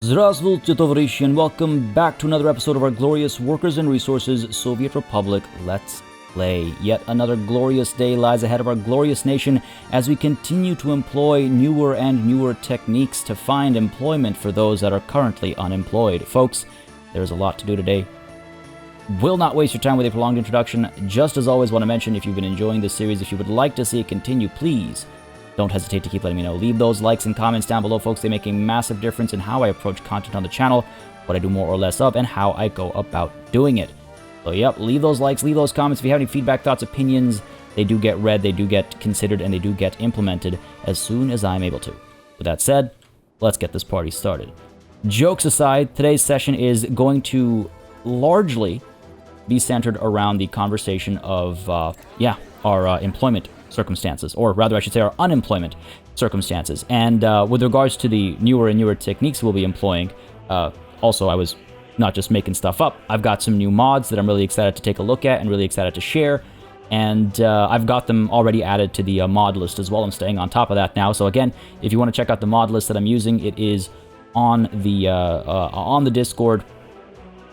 Здравствуйте, товарищи, and welcome back to another episode of our glorious Workers and Resources Soviet Republic Let's Play. Yet another glorious day lies ahead of our glorious nation as we continue to employ newer and newer techniques to find employment for those that are currently unemployed. Folks, there's a lot to do today. Will not waste your time with a prolonged introduction. Just as always, want to mention, if you've been enjoying this series, if you would like to see it continue, please don't hesitate to keep letting me know. Leave those likes and comments down below, folks. They make a massive difference in how I approach content on the channel, what I do more or less of, and how I go about doing it. So, yep, leave those likes, leave those comments. If you have any feedback, thoughts, opinions, they do get read, they do get considered, and they do get implemented as soon as I'm able to. With that said, let's get this party started. Jokes aside, today's session is going to largely be centered around the conversation of, our employment circumstances, or rather I should say our unemployment circumstances. And with regards to the newer and newer techniques we'll be employing, also I was not just making stuff up. I've got some new mods that I'm really excited to take a look at and really excited to share, and I've got them already added to the mod list as well. I'm staying on top of that now. So again, if you want to check out the mod list that I'm using, it is on the Discord,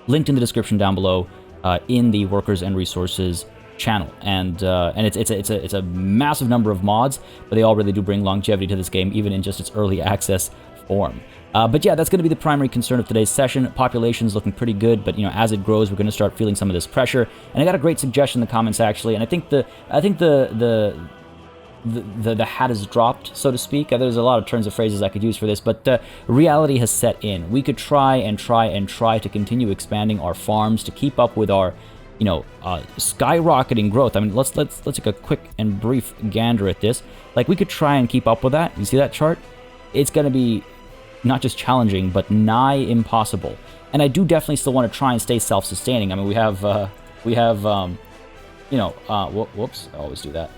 linked in the description down below, in the Workers and Resources channel, and it's a massive number of mods, but they all really do bring longevity to this game, even in just its early access form. But yeah, that's going to be the primary concern of today's session. Population's looking pretty good, but as it grows, we're going to start feeling some of this pressure. And I got a great suggestion in the comments actually, and I think the hat is dropped, so to speak. There's a lot of turns of phrases I could use for this, but reality has set in. We could try to continue expanding our farms to keep up with our skyrocketing growth. I mean, let's take a quick and brief gander at this. Like, we could try and keep up with that. You see that chart? It's going to be not just challenging, but nigh impossible. And I do definitely still want to try and stay self-sustaining. I mean, whoops, I always do that.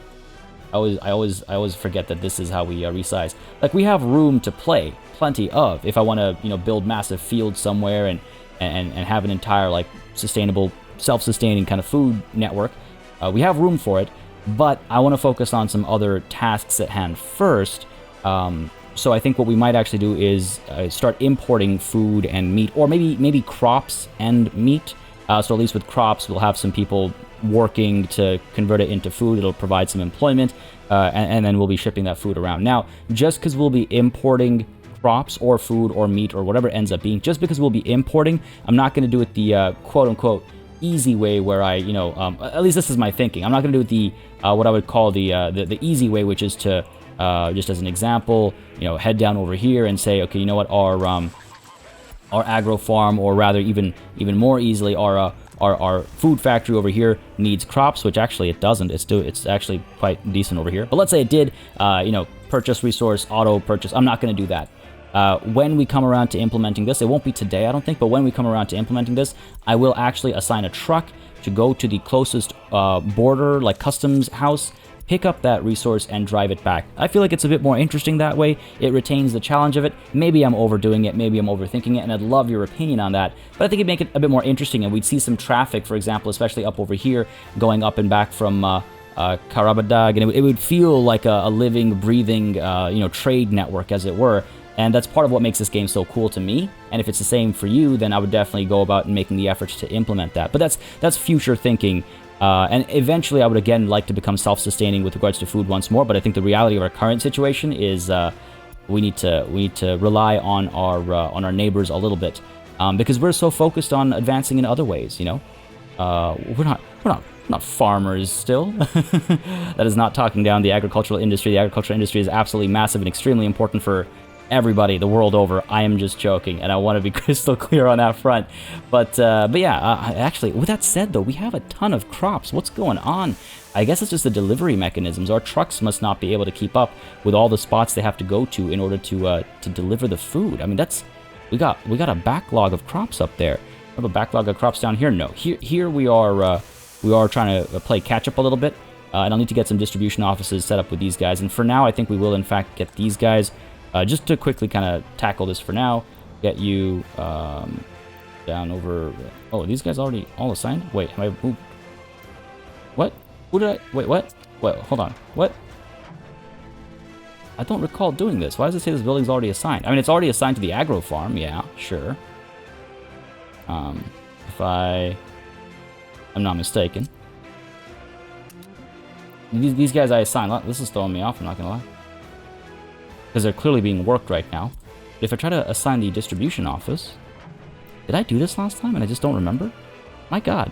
I always forget that this is how we resize. Like, we have room to play, plenty of. If I want to, build massive fields somewhere and have an entire, like, sustainable, self-sustaining kind of food network, we have room for it, but I want to focus on some other tasks at hand first. So I think what we might actually do is start importing food and meat, or maybe crops and meat. So at least with crops, we'll have some people working to convert it into food. It'll provide some employment, and then we'll be shipping that food around. Now, just because we'll be importing crops or food or meat or whatever it ends up being, just because we'll be importing, I'm not going to do it the quote-unquote easy way, where I, at least this is my thinking. I'm not going to do it the what I would call the easy way, which is to just as an example, head down over here and say, okay, you know what, our agro farm, or rather even more easily, our food factory over here needs crops, which actually it doesn't. It's actually quite decent over here. But let's say it did, purchase resource, auto purchase. I'm not going to do that. When we come around to implementing this, it won't be today, I don't think, but when we come around to implementing this, I will actually assign a truck to go to the closest border, like customs house, pick up that resource and drive it back. I feel like it's a bit more interesting that way. It retains the challenge of it. Maybe I'm overdoing it, maybe I'm overthinking it, and I'd love your opinion on that. But I think it'd make it a bit more interesting, and we'd see some traffic, for example, especially up over here, going up and back from Karabadag, and it would feel like a living, breathing, trade network, as it were. And that's part of what makes this game so cool to me. And if it's the same for you, then I would definitely go about making the efforts to implement that. But that's future thinking. And eventually, I would again like to become self-sustaining with regards to food once more. But I think the reality of our current situation is we need to rely on our neighbors a little bit, because we're so focused on advancing in other ways. We're not farmers still. That is not talking down the agricultural industry. The agricultural industry is absolutely massive and extremely important for everybody the world over. I am just joking, and I want to be crystal clear on that front. But yeah, actually, with that said, though, we have a ton of crops. What's going on? I guess it's just the delivery mechanisms. Our trucks must not be able to keep up with all the spots they have to go to in order to deliver the food. I mean, we got a backlog of crops up there. We have a backlog of crops down here. No, here we are trying to play catch up a little bit, and I'll need to get some distribution offices set up with these guys. And for now, I think we will in fact get these guys. Just to quickly kind of tackle this for now, get you down over... Oh, these guys already all assigned? Wait, have I moved? What? Who did I... Wait, what? Wait, hold on. What? I don't recall doing this. Why does it say this building's already assigned? I mean, it's already assigned to the agro farm. Yeah, sure. If I'm not mistaken. These guys I assigned, this is throwing me off, I'm not gonna lie. Because they're clearly being worked right now. But if I try to assign the distribution office... Did I do this last time and I just don't remember? My god.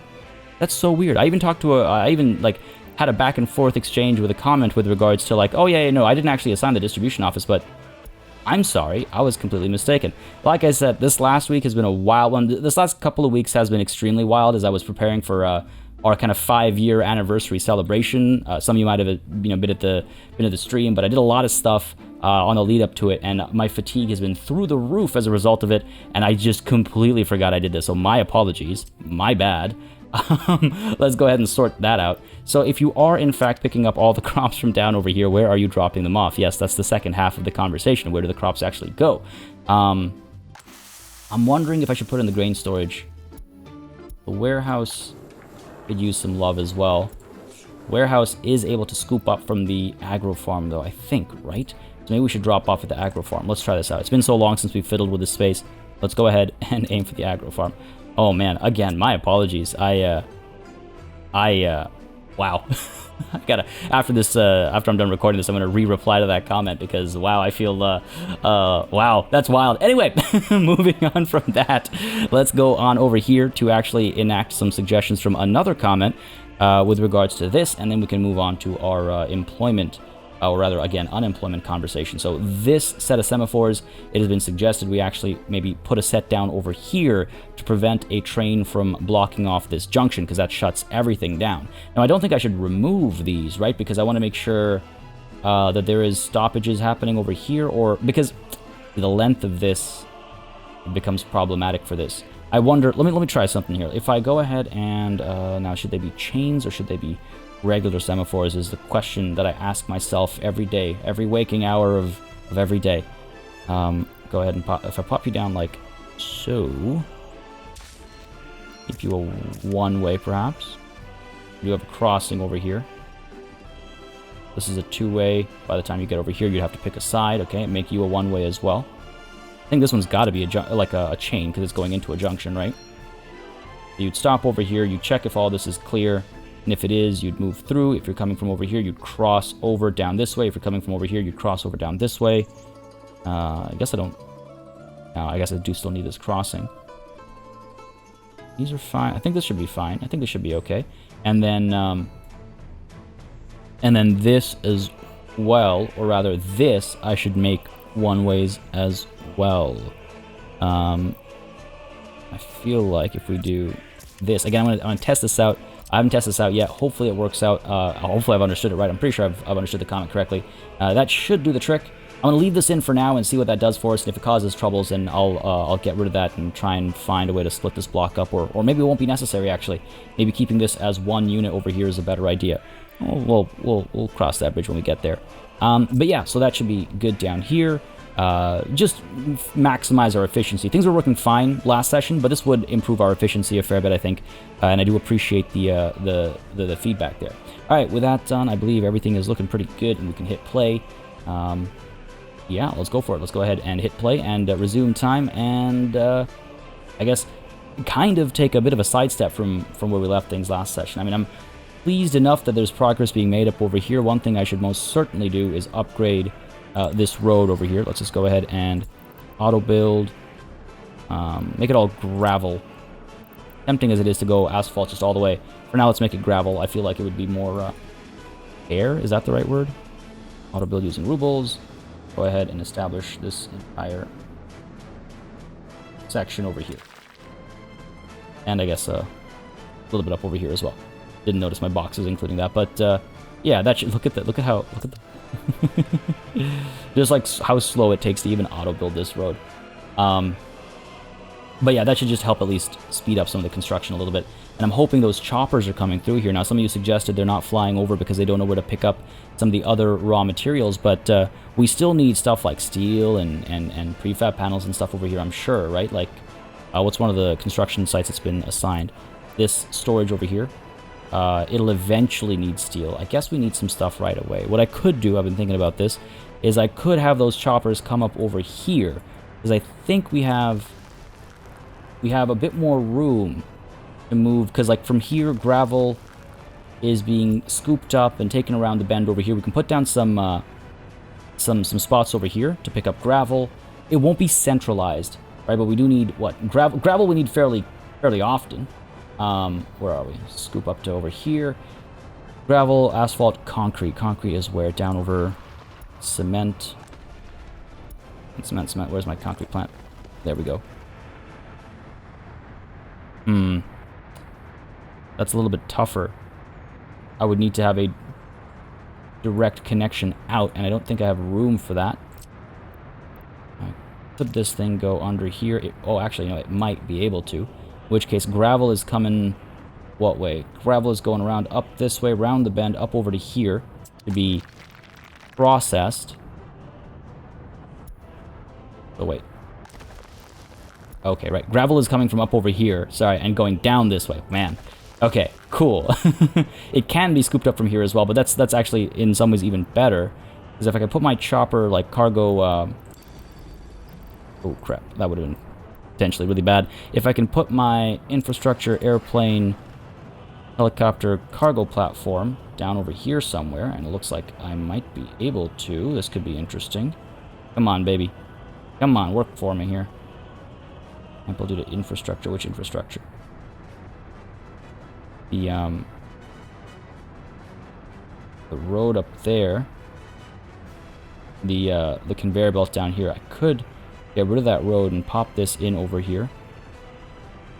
That's so weird. I even talked to I even, like, had a back and forth exchange with a comment with regards to, like, oh yeah, no, I didn't actually assign the distribution office, but... I'm sorry, I was completely mistaken. Like I said, this last week has been a wild one. This last couple of weeks has been extremely wild as I was preparing for our kind of 5-year anniversary celebration. Some of you might have been at the stream, but I did a lot of stuff on the lead up to it, and my fatigue has been through the roof as a result of it, and I just completely forgot I did this. So my apologies, my bad. Let's go ahead and sort that out. So if you are in fact picking up all the crops from down over here, where are you dropping them off? Yes, that's the second half of the conversation. Where do the crops actually go? I'm wondering if I should put in the grain storage. The warehouse could use some love as well. Warehouse is able to scoop up from the agro farm though, I think, right? So maybe we should drop off at the agro farm. Let's try this out. It's been so long since we fiddled with this space. Let's go ahead and aim for the agro farm. Oh man, again, my apologies. Wow. I gotta, after I'm done recording this, I'm gonna re-reply to that comment because, wow, I feel, wow, that's wild. Anyway, moving on from that, let's go on over here to actually enact some suggestions from another comment with regards to this, and then we can move on to our employment, or rather, again, unemployment conversation. So this set of semaphores, it has been suggested we actually maybe put a set down over here to prevent a train from blocking off this junction, because that shuts everything down. Now, I don't think I should remove these, right? Because I want to make sure that there is stoppages happening over here, or because the length of this becomes problematic for this. I wonder, let me try something here. If I go ahead and, now, should they be chains or should they be regular semaphores is the question that I ask myself every day, every waking hour of every day. Go ahead and pop, if I pop you down like so, keep you a one-way perhaps. You have a crossing over here. This is a two-way. By the time you get over here, you'd have to pick a side, okay, make you a one-way as well. I think this one's got to be a chain because it's going into a junction, right? You'd stop over here, you check if all this is clear. And if it is, you'd move through. If you're coming from over here, you'd cross over down this way. If you're coming from over here, you'd cross over down this way. I guess I don't... No, I guess I do still need this crossing. These are fine. I think this should be fine. I think this should be okay. And then this as well, or rather this, I should make one-ways as well. I feel like if we do this... Again, I'm gonna test this out. I haven't tested this out yet. Hopefully it works out. Hopefully I've understood it right. I'm pretty sure I've understood the comment correctly. That should do the trick. I'm going to leave this in for now and see what that does for us. And if it causes troubles, then I'll get rid of that and try and find a way to split this block up. Or maybe it won't be necessary, actually. Maybe keeping this as one unit over here is a better idea. We'll cross that bridge when we get there. But yeah, so that should be good down here. Just maximize our efficiency. Things were working fine last session, but this would improve our efficiency a fair bit, I think. And I do appreciate the feedback there. All right, with that done, I believe everything is looking pretty good, and we can hit play. Yeah, let's go for it. Let's go ahead and hit play and resume time, and I guess kind of take a bit of a sidestep from where we left things last session. I mean, I'm pleased enough that there's progress being made up over here. One thing I should most certainly do is upgrade this road over here. Let's just go ahead and auto build, make it all gravel. Tempting as it is to go asphalt just all the way. For now, let's make it gravel. I feel like it would be more air. Is that the right word? Auto build using rubles. Go ahead and establish this entire section over here. And I guess a little bit up over here as well. Didn't notice my boxes including that, but yeah, that should look at that. Look at the just like how slow it takes to even auto build this road. But yeah, that should just help at least speed up some of the construction a little bit. And I'm hoping those choppers are coming through here. Now, some of you suggested they're not flying over because they don't know where to pick up some of the other raw materials, but we still need stuff like steel and prefab panels and stuff over here, I'm sure, right? Like, what's one of the construction sites that's been assigned? This storage over here. It'll eventually need steel. I guess we need some stuff right away. What I could do, I've been thinking about this, is I could have those choppers come up over here, because I think we have a bit more room to move, because like from here gravel is being scooped up and taken around the bend over here. We can put down some spots over here to pick up gravel. It won't be centralized, right? But we do need what? Gravel we need fairly often. Where are we? Scoop up to over here. Gravel, asphalt, concrete. Concrete is where? Down over cement. Cement. Where's my concrete plant? There we go. That's a little bit tougher. I would need to have a direct connection out, and I don't think I have room for that. Could this thing go under here? Oh, actually, no, it might be able to. In which case, gravel is coming... What way? Gravel is going around up this way, around the bend, up over to here to be processed. Oh, wait. Okay, right. Gravel is coming from up over here, sorry, and going down this way. Man. Okay, cool. It can be scooped up from here as well, but that's actually in some ways even better. Because if I could put my chopper, like, cargo... Oh, crap. That would have been potentially really bad. If I can put my infrastructure, airplane, helicopter, cargo platform down over here somewhere, and it looks like I might be able to. This could be interesting. Come on, baby. Come on, work for me here. Ample due to infrastructure. Which infrastructure? The road up there. The conveyor belt down here. I could get rid of that road and pop this in over here.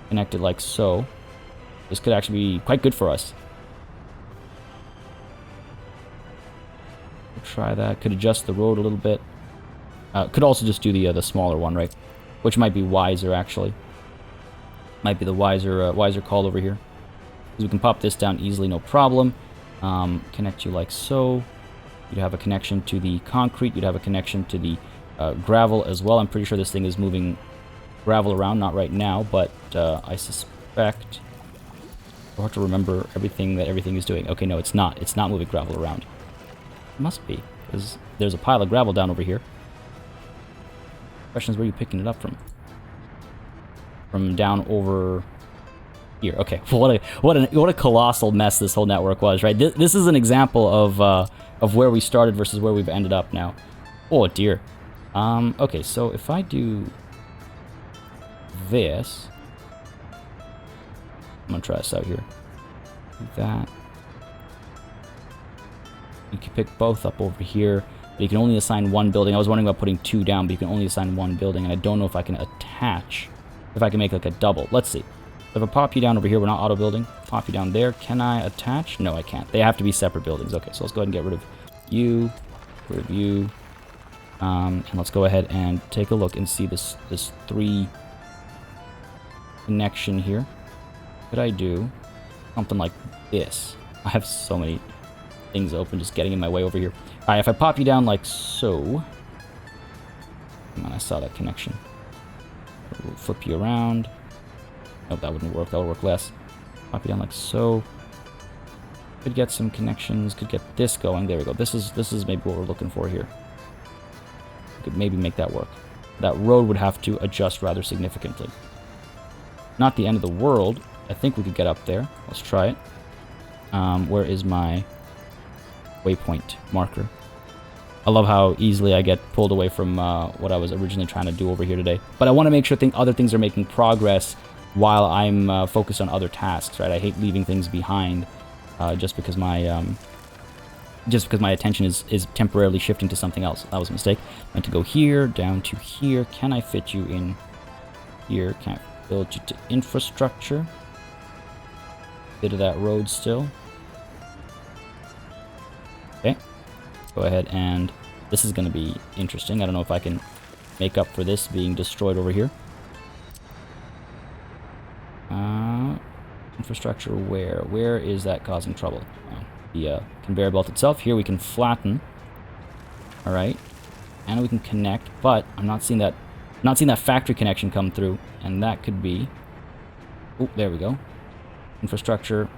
Connect it like so. This could actually be quite good for us. We'll try that. Could adjust the road a little bit. Could also just do the smaller one, right? Which might be wiser, actually. Might be the wiser call over here. Because we can pop this down easily, no problem. Connect you like so. You'd have a connection to the concrete. You'd have a connection to the gravel as well. I'm pretty sure this thing is moving gravel around. Not right now, but I suspect... I'll have to remember everything that everything is doing. Okay, no, it's not. It's not moving gravel around. It must be, because there's a pile of gravel down over here. Question is, where are you picking it up from? From down over here. Okay, what a colossal mess this whole network was, right? This is an example of where we started versus where we've ended up now. Oh dear. Okay, so if I do this. I'm gonna try this out here. Do that. You can pick both up over here, but you can only assign one building. I was wondering about putting two down, but you can only assign one building, and I don't know if I can attach, if I can make like a double. Let's see. If I pop you down over here, we're not auto building. Pop you down there. Can I attach? No, I can't. They have to be separate buildings. Okay, so let's go ahead and get rid of you, and let's go ahead and take a look and see this three connection here. Could I do something like this? I have so many things open just getting in my way over here. Alright, if I pop you down like so... Come on, I saw that connection. We'll flip you around. Nope, that wouldn't work. That would work less. Pop you down like so. Could get some connections. Could get this going. There we go. This is maybe what we're looking for here. Could maybe make that work. That road would have to adjust rather significantly. Not the end of the world. I think we could get up there. Let's try it. Where is my waypoint marker? I love how easily I get pulled away from what I was originally trying to do over here today. But I want to make sure other things are making progress while I'm focused on other tasks, right? I hate leaving things behind just because my attention is temporarily shifting to something else. That was a mistake. I meant to go here, down to here. Can I fit you in here? Can I build you to infrastructure? Bit of that road still. Okay. Go ahead and this is going to be interesting. I don't know if I can make up for this being destroyed over here. Infrastructure where? Where is that causing trouble? The conveyor belt itself. Here we can flatten. Alright. And we can connect, but I'm not seeing that factory connection come through. And that could be... Oh, there we go. Infrastructure.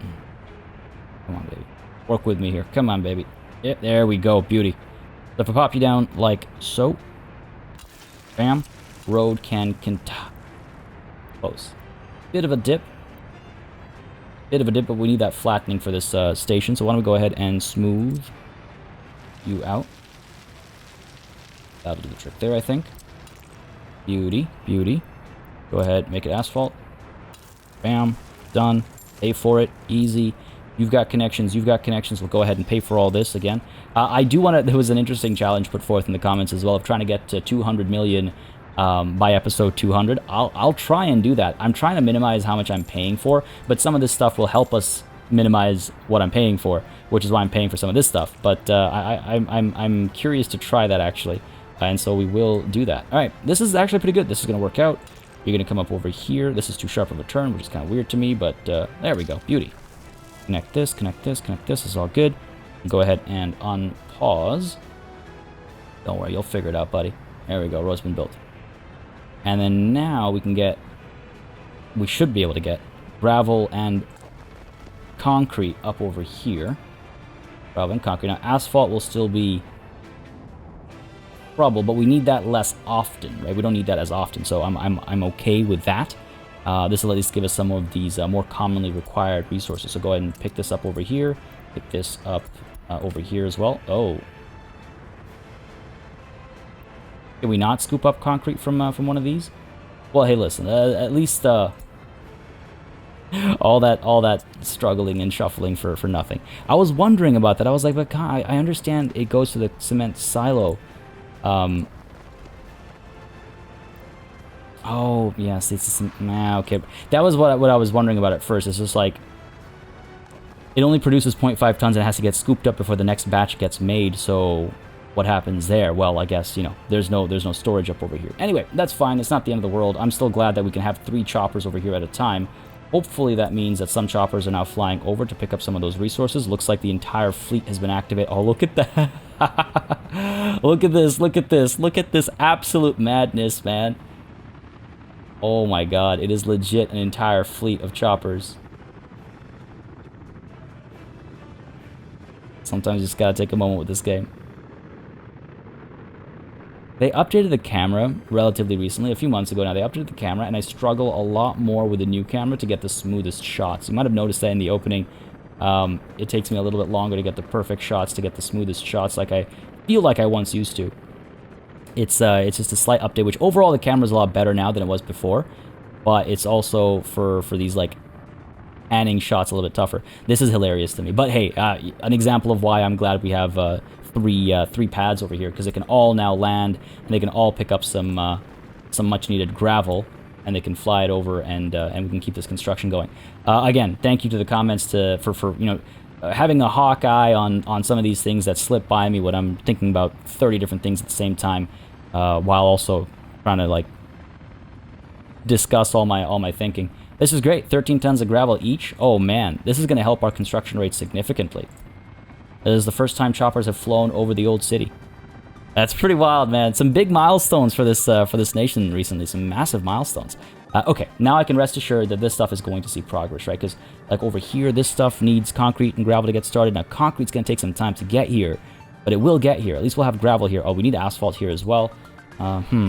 Come on, baby. Work with me here. Come on, baby. Yep, there we go. Beauty. So if I pop you down like so, bam, road can close. Bit of a dip. Bit of a dip, but we need that flattening for this station. So why don't we go ahead and smooth you out. That'll do the trick there, I think. Beauty, beauty. Go ahead, make it asphalt. Bam, done. Pay for it, easy. You've got connections, We'll go ahead and pay for all this again. I do want to, there was an interesting challenge put forth in the comments as well of trying to get to 200 million by episode 200. I'll try and do that. I'm trying to minimize how much I'm paying for, but some of this stuff will help us minimize what I'm paying for, which is why I'm paying for some of this stuff. But I'm curious to try that actually, and so we will do that. All right, this is actually pretty good. This is going to work out. You're going to come up over here. This is too sharp of a turn, which is kind of weird to me, but there we go. Beauty. Connect this, connect this, connect this. This is all good. Go ahead and unpause. Don't worry, you'll figure it out, buddy. There we go. Road's been built. And then now we can get, we should be able to get gravel and concrete up over here. Gravel and concrete. Now, asphalt will still be trouble, but we need that less often, right? We don't need that as often, so I'm okay with that. This will at least give us some of these more commonly required resources. So go ahead and pick this up over here. Pick this up over here as well. Oh. Can we not scoop up concrete from one of these? Well, hey, listen. At least all that struggling and shuffling for nothing. I was wondering about that. I was like, but God, I understand it goes to the cement silo. Oh, yes, it's okay. That was what I was wondering about at first. It's just like, it only produces 0.5 tons and it has to get scooped up before the next batch gets made, so what happens there? Well, I guess, you know, there's no storage up over here. Anyway, that's fine. It's not the end of the world. I'm still glad that we can have 3 choppers over here at a time. Hopefully that means that some choppers are now flying over to pick up some of those resources. Looks like the entire fleet has been activated. Oh, look at that. Look at this. Look at this. Look at this absolute madness, man. Oh my god, it is legit an entire fleet of choppers. Sometimes you just gotta take a moment with this game. They updated the camera relatively recently, a few months ago now. They updated the camera, and I struggle a lot more with the new camera to get the smoothest shots. You might have noticed that in the opening. It takes me a little bit longer to get the perfect shots, to get the smoothest shots like I feel like I once used to. It's just a slight update, which overall the camera's a lot better now than it was before, but it's also for these like panning shots a little bit tougher. This is hilarious to me, but hey, an example of why I'm glad we have three pads over here, because they can all now land and they can all pick up some much needed gravel, and they can fly it over, and we can keep this construction going. Again, thank you to the comments for you know, having a hawk eye on some of these things that slip by me when I'm thinking about 30 different things at the same time, while also trying to like discuss all my thinking. This is great. 13 tons of gravel each. Oh man, this is going to help our construction rate significantly. This is the first time choppers have flown over the old city. That's pretty wild, man. Some big milestones for this nation recently. Some massive milestones. Okay, now I can rest assured that this stuff is going to see progress, right? Because, like, over here, this stuff needs concrete and gravel to get started. Now, concrete's going to take some time to get here, but it will get here. At least we'll have gravel here. Oh, we need asphalt here as well.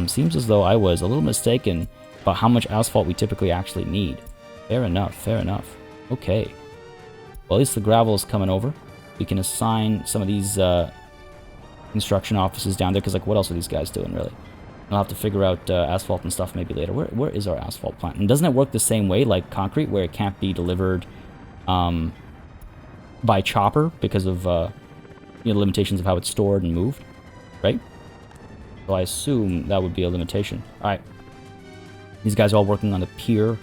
Seems as though I was a little mistaken about how much asphalt we typically actually need. Fair enough, fair enough. Okay. Well, at least the gravel is coming over. We can assign some of these construction offices down there, because, like, what else are these guys doing, really? I'll have to figure out asphalt and stuff maybe later. Where is our asphalt plant? And doesn't it work the same way like concrete, where it can't be delivered by chopper because of you know, limitations of how it's stored and moved, right? So I assume that would be a limitation. All right. These guys are all working on the pier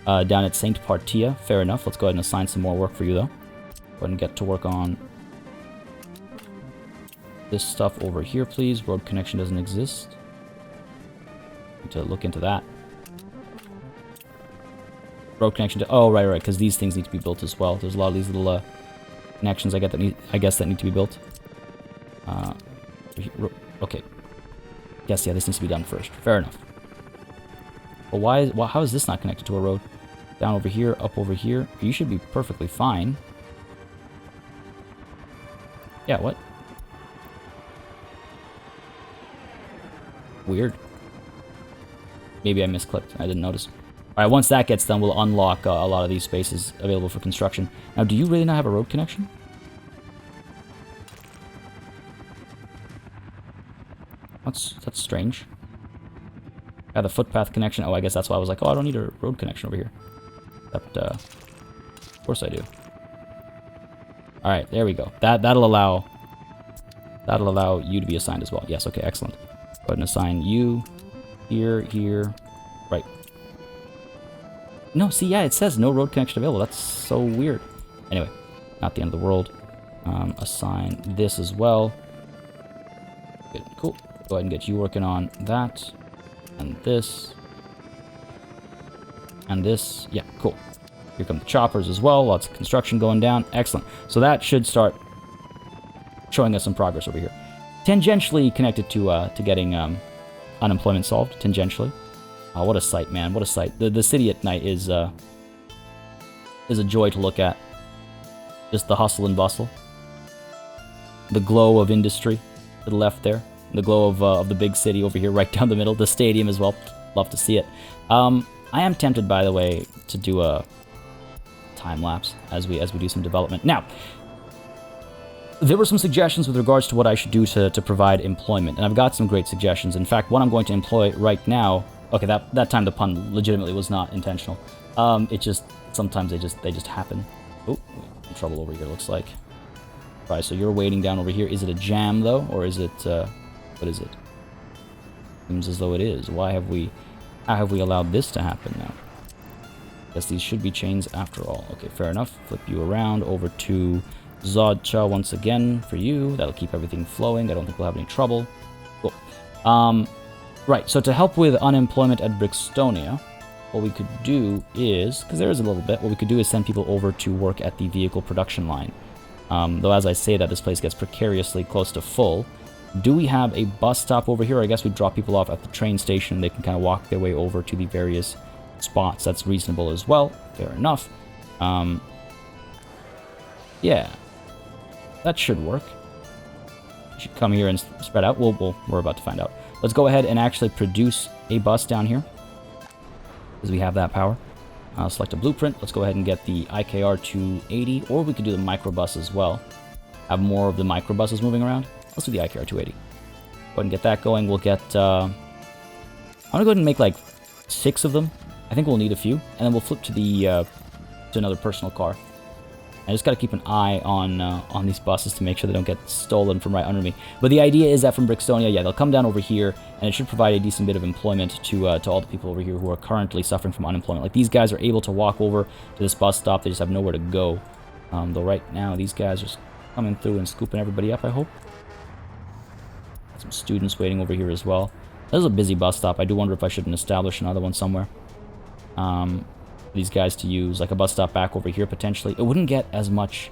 down at St. Partia. Fair enough. Let's go ahead and assign some more work for you, though. Go ahead and get to work on this stuff over here, please. Road connection doesn't exist. Need to look into that. Road connection to... Oh, right, because these things need to be built as well. There's a lot of these little connections I guess that need to be built. Okay. Yes, yeah, this needs to be done first. Fair enough. But how is this not connected to a road? Down over here, up over here. You should be perfectly fine. Yeah, what? Weird. Maybe I misclicked. I didn't notice. All right, once that gets done, we'll unlock a lot of these spaces available for construction. Now, do you really not have a road connection? That's strange. I have the footpath connection. Oh, I guess that's why I was like, oh, I don't need a road connection over here. Except, of course I do. All right, there we go. That'll allow you to be assigned as well. Yes, okay, excellent. Go ahead and assign you here, right. No, see, yeah, it says no road connection available. That's so weird. Anyway, not the end of the world. Assign this as well. Good, cool. Go ahead and get you working on that. And this. And this. Yeah, cool. Here come the choppers as well. Lots of construction going down. Excellent. So that should start showing us some progress over here. Tangentially connected to getting unemployment solved. Tangentially. Oh, what a sight, man. What a sight. The city at night is a joy to look at. Just the hustle and bustle. The glow of industry to the left there. The glow of the big city over here, right down the middle. The stadium as well. Love to see it. I am tempted, by the way, to do a time lapse as we do some development. Now, there were some suggestions with regards to what I should do to provide employment, and I've got some great suggestions. In fact, one I'm going to employ right now. Okay, that time the pun legitimately was not intentional. It just sometimes they just happen. Oh, in trouble over here. Looks like. Right, so you're waiting down over here. Is it a jam though, or is it? What is it? Seems as though it is. How have we allowed this to happen now? Guess these should be chains after all. Okay, fair enough. Flip you around over to Zodcha once again for you. That'll keep everything flowing. I don't think we'll have any trouble. Cool. Right, so to help with unemployment at Brixtonia, what we could do is, because there is a little bit, what we could do is send people over to work at the vehicle production line. Though as I say that, this place gets precariously close to full. Do we have a bus stop over here? I guess we drop people off at the train station. They can kind of walk their way over to the various spots. That's reasonable as well. Fair enough. Yeah. That should work. You should come here and spread out. We're about to find out. Let's go ahead and actually produce a bus down here, because we have that power. Select a blueprint. Let's go ahead and get the IKR 280, or we could do the microbus as well. Have more of the microbuses moving around. Let's do the IKR 280. Go ahead and get that going. We'll get... I'm going to go ahead and make like 6 of them. I think we'll need a few. And then we'll flip to the to another personal car. I just got to keep an eye on these buses to make sure they don't get stolen from right under me. But the idea is that from Brixtonia, yeah, they'll come down over here, and it should provide a decent bit of employment to all the people over here who are currently suffering from unemployment. Like, these guys are able to walk over to this bus stop. They just have nowhere to go. Though right now, these guys are just coming through and scooping everybody up, I hope. Got some students waiting over here as well. This is a busy bus stop. I do wonder if I shouldn't establish another one somewhere. These guys to use, like a bus stop back over here potentially. It wouldn't get as much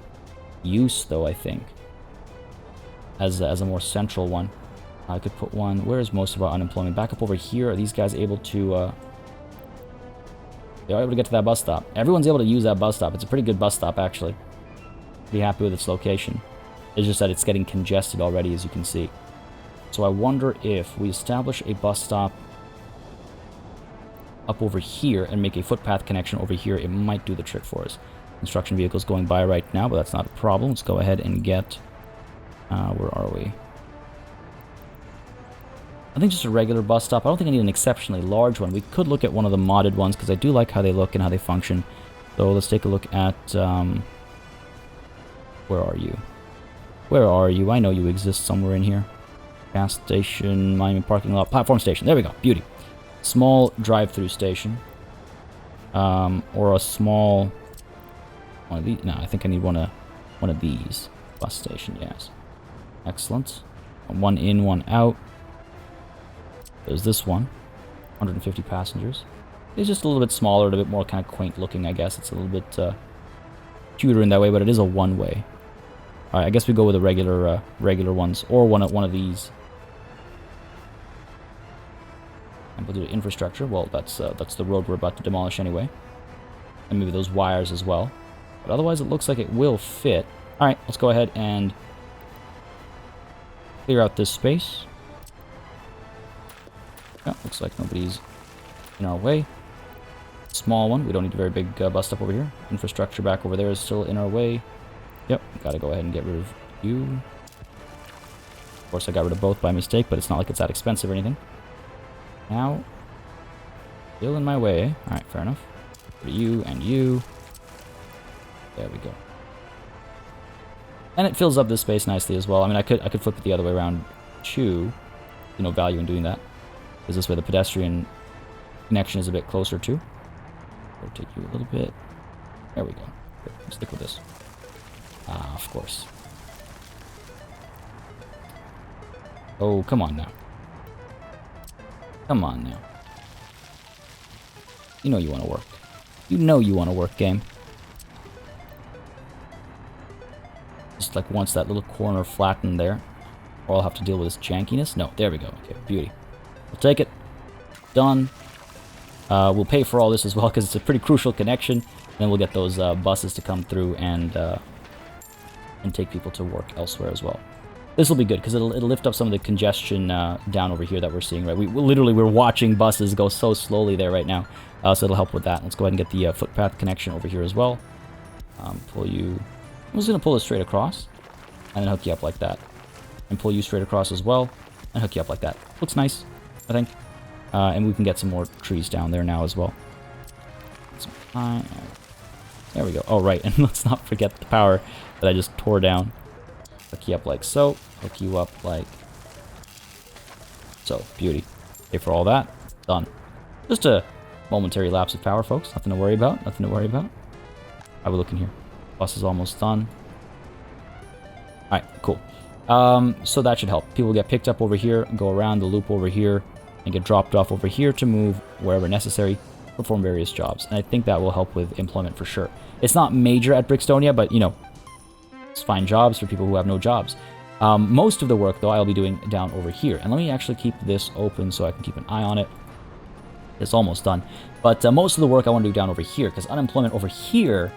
use though, I think, as a more central one. I could put one. Where is most of our unemployment? Back up over here. Are these guys able to? They are able to get to that bus stop. Everyone's able to use that bus stop. It's a pretty good bus stop actually. Pretty happy with its location. It's just that it's getting congested already, as you can see. So I wonder if we establish a bus stop up over here and make a footpath connection over here, it might do the trick for us. Construction vehicles going by right now, but that's not a problem. Let's go ahead and get... where are we? I think just a regular bus stop. I don't think I need an exceptionally large one. We could look at one of the modded ones, because I do like how they look and how they function. So let's take a look at... where are you? Where are you? I know you exist somewhere in here. Gas station, monument parking lot, platform station. There we go. Beauty. Small drive-through station, or a small one of these. No, I think I need one of these. Bus station, yes. Excellent. One in, one out. There's this one. 150 passengers. It's just a little bit smaller, a bit more kind of quaint looking, I guess. It's a little bit cuter in that way, but it is a one-way. All right, I guess we go with the regular ones, or one of these. And we'll do the infrastructure. Well, that's the road we're about to demolish anyway. And maybe those wires as well. But otherwise, it looks like it will fit. All right, let's go ahead and clear out this space. Yeah, looks like nobody's in our way. Small one. We don't need a very big bus stop over here. Infrastructure back over there is still in our way. Yep, gotta go ahead and get rid of you. Of course, I got rid of both by mistake, but it's not like it's that expensive or anything. Now, still in my way, eh? Alright, fair enough. For you and you. There we go. And it fills up this space nicely as well. I mean, I could flip it the other way around too. No value in doing that. Because this way the pedestrian connection is a bit closer too. Rotate you a little bit. There we go. Good. Stick with this. Ah, of course. Oh, come on now. Come on now. You know you want to work. You know you want to work, game. Just like once that little corner flattened there. Or I'll have to deal with this jankiness. No, there we go. Okay, beauty. We'll take it. Done. We'll pay for all this as well because it's a pretty crucial connection. Then we'll get those buses to come through and take people to work elsewhere as well. This will be good because it'll lift up some of the congestion down over here that we're seeing. Right, we're watching buses go so slowly there right now, so it'll help with that. Let's go ahead and get the footpath connection over here as well. Pull you. I'm just gonna pull it straight across, and then hook you up like that, and pull you straight across as well, and hook you up like that. Looks nice, I think. And we can get some more trees down there now as well. There we go. Oh, right, and let's not forget the power that I just tore down. Hook you up like so. Hook you up like so. Beauty. Okay, for all that. Done. Just a momentary lapse of power, folks. Nothing to worry about. Nothing to worry about. How are we looking here? Bus is almost done. Alright, cool. So that should help. People get picked up over here, go around the loop over here, and get dropped off over here to move wherever necessary, perform various jobs. And I think that will help with employment for sure. It's not major at Brixtonia, but, you know, it's find jobs for people who have no jobs. Most of the work, though, I'll be doing down over here. And let me actually keep this open so I can keep an eye on it. It's almost done. But most of the work I want to do down over here, because unemployment over here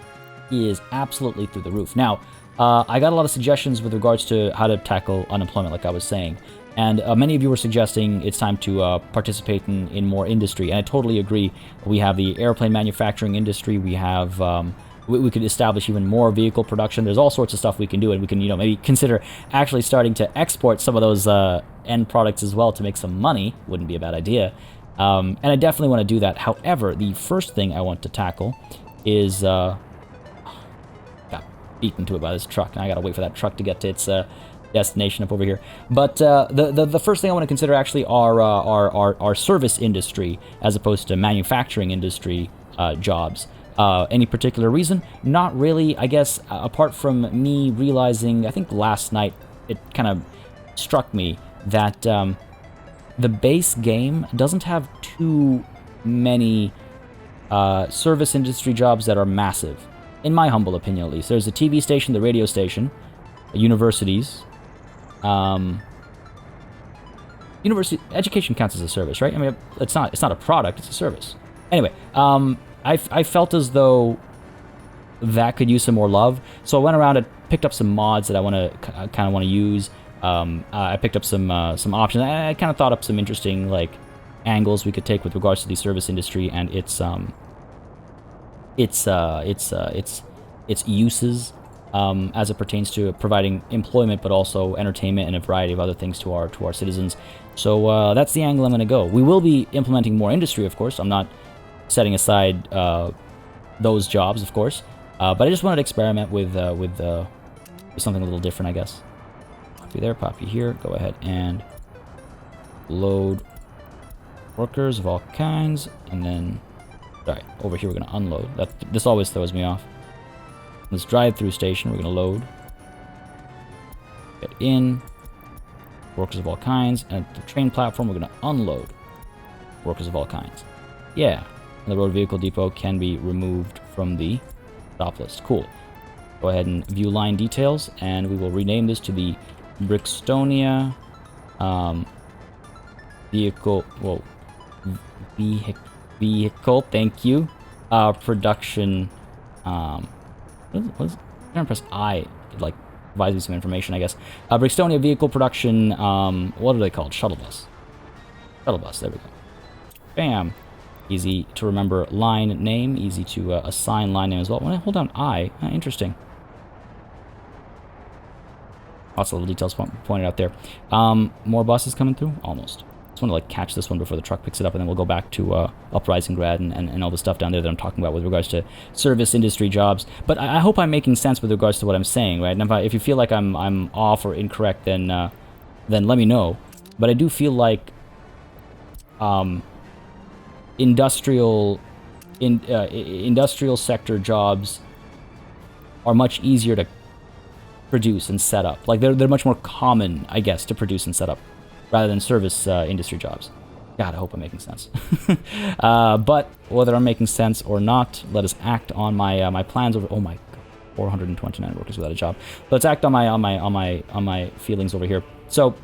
is absolutely through the roof. Now, I got a lot of suggestions with regards to how to tackle unemployment, like I was saying. And many of you were suggesting it's time to participate in more industry, and I totally agree. We have the airplane manufacturing industry. We have we could establish even more vehicle production. There's all sorts of stuff we can do, and we can, you know, maybe consider actually starting to export some of those end products as well to make some money. Wouldn't be a bad idea. And I definitely want to do that. However, the first thing I want to tackle is got beaten to it by this truck, and I gotta wait for that truck to get to its destination up over here. But the first thing I want to consider actually are our service industry as opposed to manufacturing industry jobs. Any particular reason? Not really, I guess, apart from me realizing, I think last night it kind of struck me that the base game doesn't have too many service industry jobs that are massive. In my humble opinion, at least. There's a TV station, the radio station, universities. University education counts as a service, right? I mean, it's not a product, it's a service. Anyway, I felt as though that could use some more love, so I went around and picked up some mods that I kind of want to use. I picked up some options. I kind of thought up some interesting like angles we could take with regards to the service industry and its uses. As it pertains to providing employment, but also entertainment and a variety of other things to our citizens. So that's the angle I'm going to go. We will be implementing more industry, of course. I'm not setting aside those jobs, of course. But I just wanted to experiment with something a little different, I guess. Pop you there, pop you here. Go ahead and load workers of all kinds, and then sorry, over here we're going to unload. This always throws me off. This drive-through station, we're going to load. Get in. Workers of all kinds. And at the train platform, we're going to unload. Workers of all kinds. Yeah. And the road vehicle depot can be removed from the stop list. Cool. Go ahead and view line details, and we will rename this to the Brixtonia vehicle, thank you, production, what is it? I'm gonna press I, it, like, provides me some information, I guess. Brixtonia vehicle production, what are they called? Shuttle bus. Shuttle bus, there we go. Bam. Easy to remember line name. Easy to assign line name as well. When I hold down I, interesting. Lots of little details pointed out there. More buses coming through? Almost. Just want to like catch this one before the truck picks it up, and then we'll go back to Uprising Grad and all the stuff down there that I'm talking about with regards to service industry jobs. But I hope I'm making sense with regards to what I'm saying, right? And if you feel like I'm off or incorrect, then let me know. But I do feel like industrial sector jobs are much easier to produce and set up. Like they're much more common, I guess, to produce and set up rather than service industry jobs. God, I hope I'm making sense. But whether I'm making sense or not, let us act on my plans over. Oh my God, 429 workers without a job. Let's act on my feelings over here. So,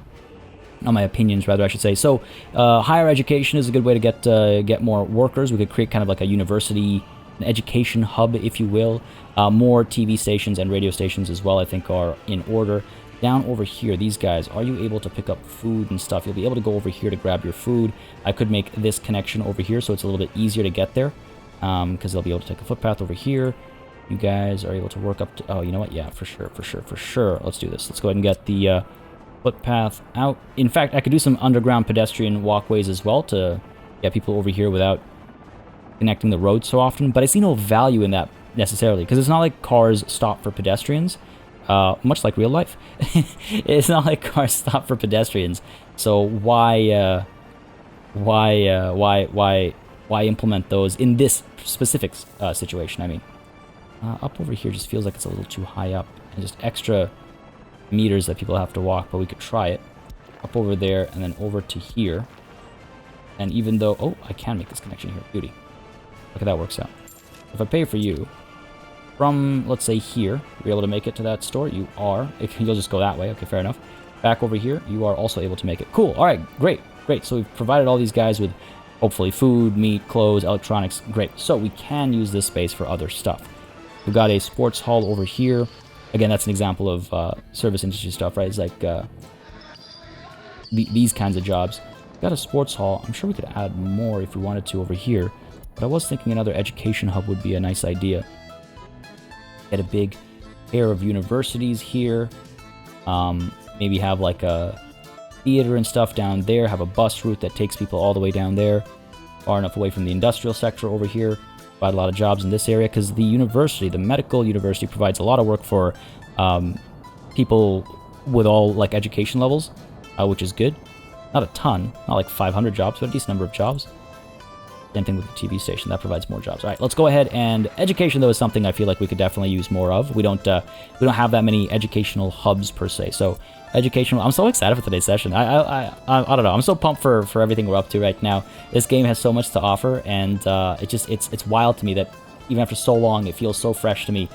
on my opinions, rather, I should say. So, higher education is a good way to get more workers. We could create kind of like a university, an education hub, if you will. More TV stations and radio stations as well, I think, are in order. Down over here, these guys, are you able to pick up food and stuff? You'll be able to go over here to grab your food. I could make this connection over here so it's a little bit easier to get there, because they'll be able to take a footpath over here. You guys are able to work up to... Oh, you know what? Yeah, for sure. Let's do this. Let's go ahead and get the footpath out. In fact, I could do some underground pedestrian walkways as well to get people over here without connecting the roads so often. But I see no value in that necessarily, because it's not like cars stop for pedestrians. Much like real life, it's not like cars stop for pedestrians. So why implement those in this specific situation? I mean, up over here just feels like it's a little too high up, and just extra meters that people have to walk. But we could try it up over there and then over to here. And even though, oh, I can make this connection here, beauty. Look how that works out. If I pay for you. From, let's say, here, you're able to make it to that store. You are. You'll just go that way. Okay, fair enough. Back over here, you are also able to make it. Cool. All right, great. So we've provided all these guys with, hopefully, food, meat, clothes, electronics. Great. So we can use this space for other stuff. We've got a sports hall over here. Again, that's an example of service industry stuff, right? It's like these kinds of jobs. We've got a sports hall. I'm sure we could add more if we wanted to over here. But I was thinking another education hub would be a nice idea. Get a big pair of universities here. Maybe have like a theater and stuff down there. Have a bus route that takes people all the way down there. Far enough away from the industrial sector over here. Provide a lot of jobs in this area because the university, the medical university, provides a lot of work for people with all like education levels, which is good. Not a ton, not like 500 jobs, but a decent number of jobs. Same thing with the TV station, that provides more jobs. All right, let's go ahead and education though is something I feel like we could definitely use more of. We don't have that many educational hubs per se. So educational, I'm so excited for today's session. I don't know, I'm so pumped for everything we're up to right now. This game has so much to offer, and it's wild to me that even after so long, it feels so fresh to me.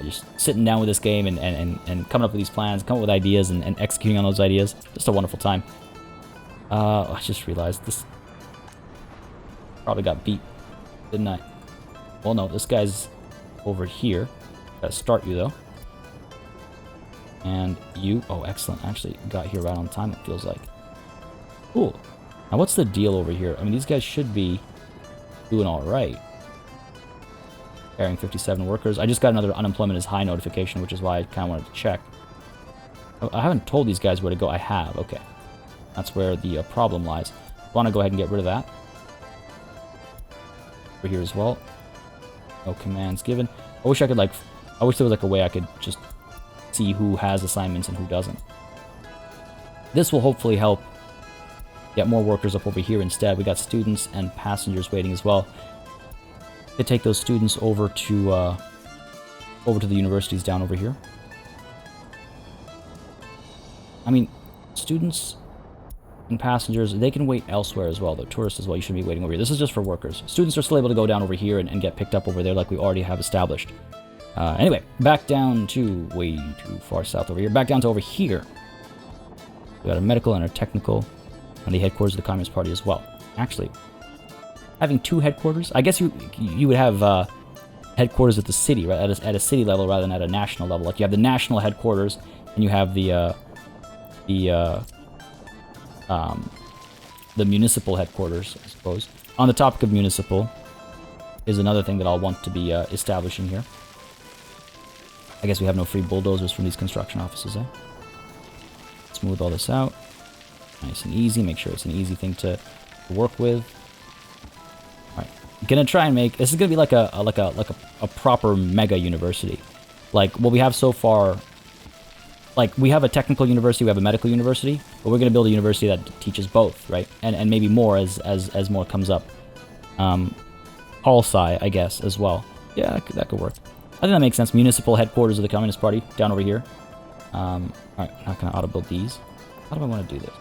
Just sitting down with this game and coming up with these plans, coming up with ideas and executing on those ideas. Just a wonderful time. I just realized this. Probably got beat, didn't I? Well, no, this guy's over here. Gotta start you, though. And you... Oh, excellent. Actually got here right on time, it feels like. Cool. Now, what's the deal over here? I mean, these guys should be doing all right. Carrying 57 workers. I just got another unemployment is high notification, which is why I kind of wanted to check. Oh, I haven't told these guys where to go. I have. Okay. That's where the problem lies. I want to go ahead and get rid of that. Over here as well. No commands given. I wish there was like a way I could just see who has assignments and who doesn't. This will hopefully help get more workers up over here instead. We got students and passengers waiting as well. To take those students over to the universities down over here. I mean, students and passengers, they can wait elsewhere as well, though. Tourists as well, you shouldn't be waiting over here. This is just for workers. Students are still able to go down over here and get picked up over there like we already have established. Anyway, back down to way too far south over here. Back down to over here. We got a medical and a technical and the headquarters of the Communist Party as well. Actually, having two headquarters, I guess you would have headquarters at the city, right? At a city level rather than at a national level. Like you have the national headquarters the municipal headquarters, I suppose. On the topic of municipal is another thing that I'll want to be establishing here. I guess we have no free bulldozers from these construction offices, eh? Smooth all this out. Nice and easy. Make sure it's an easy thing to work with. Alright. Gonna try and make... This is gonna be like a proper mega university. Like, what we have so far... Like, we have a technical university, we have a medical university, but we're gonna build a university that teaches both, right? And maybe more as more comes up. Poli, I guess, as well. Yeah, that could work. I think that makes sense. Municipal headquarters of the Communist Party, down over here. Alright, I'm not gonna auto-build these. How do I want to do this?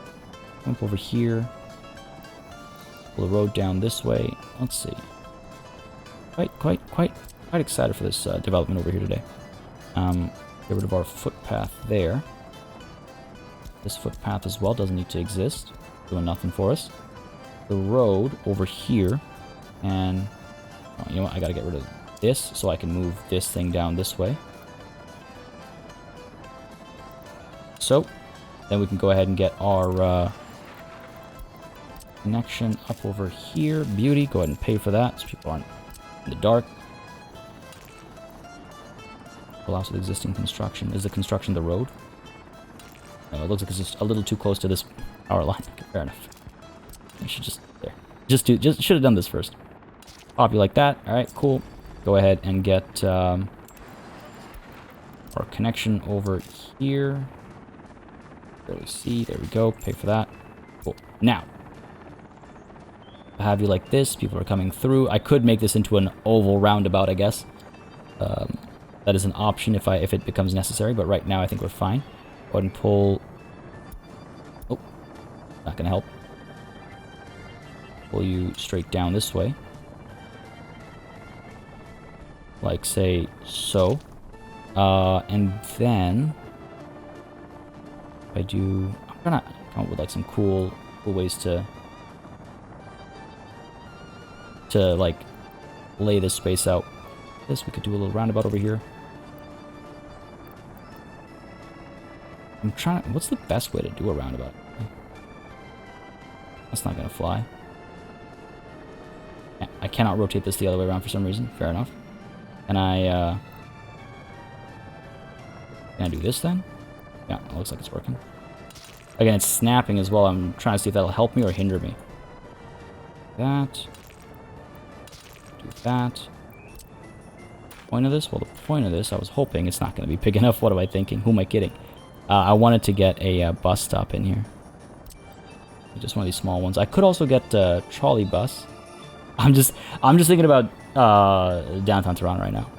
Jump over here. Pull the road down this way. Let's see. Quite excited for this development over here today. Get rid of our footpath there. This footpath as well doesn't need to exist. Doing nothing for us. The road over here. And, oh, you know what? I gotta get rid of this so I can move this thing down this way. So, then we can go ahead and get our connection up over here. Beauty. Go ahead and pay for that so people aren't in the dark. Allows with existing construction. Is the construction the road? No, it looks like it's just a little too close to this power line. Okay, fair enough. I should just there. Just should have done this first. Pop you like that. All right, cool. Go ahead and get our connection over here. Barely see. There we go. Pay for that. Cool. Now, I have you like this. People are coming through. I could make this into an oval roundabout, I guess. That is an option if it becomes necessary, but right now I think we're fine. Go ahead and pull... Oh, not gonna help. Pull you straight down this way. Like, say, so. And then... If I do... I'm gonna come up with, like, some cool ways to like, lay this space out. This, we could do a little roundabout over here. I'm trying... What's the best way to do a roundabout? That's not gonna fly. Yeah, I cannot rotate this the other way around for some reason. Fair enough. Can I do this then? Yeah, it looks like it's working. Again, it's snapping as well. I'm trying to see if that'll help me or hinder me. That. Do that. Point of this? Well, the point of this, I was hoping it's not going to be big enough. What am I thinking? Who am I kidding? I wanted to get a bus stop in here. Just one of these small ones. I could also get a trolley bus. I'm just thinking about downtown Toronto right now.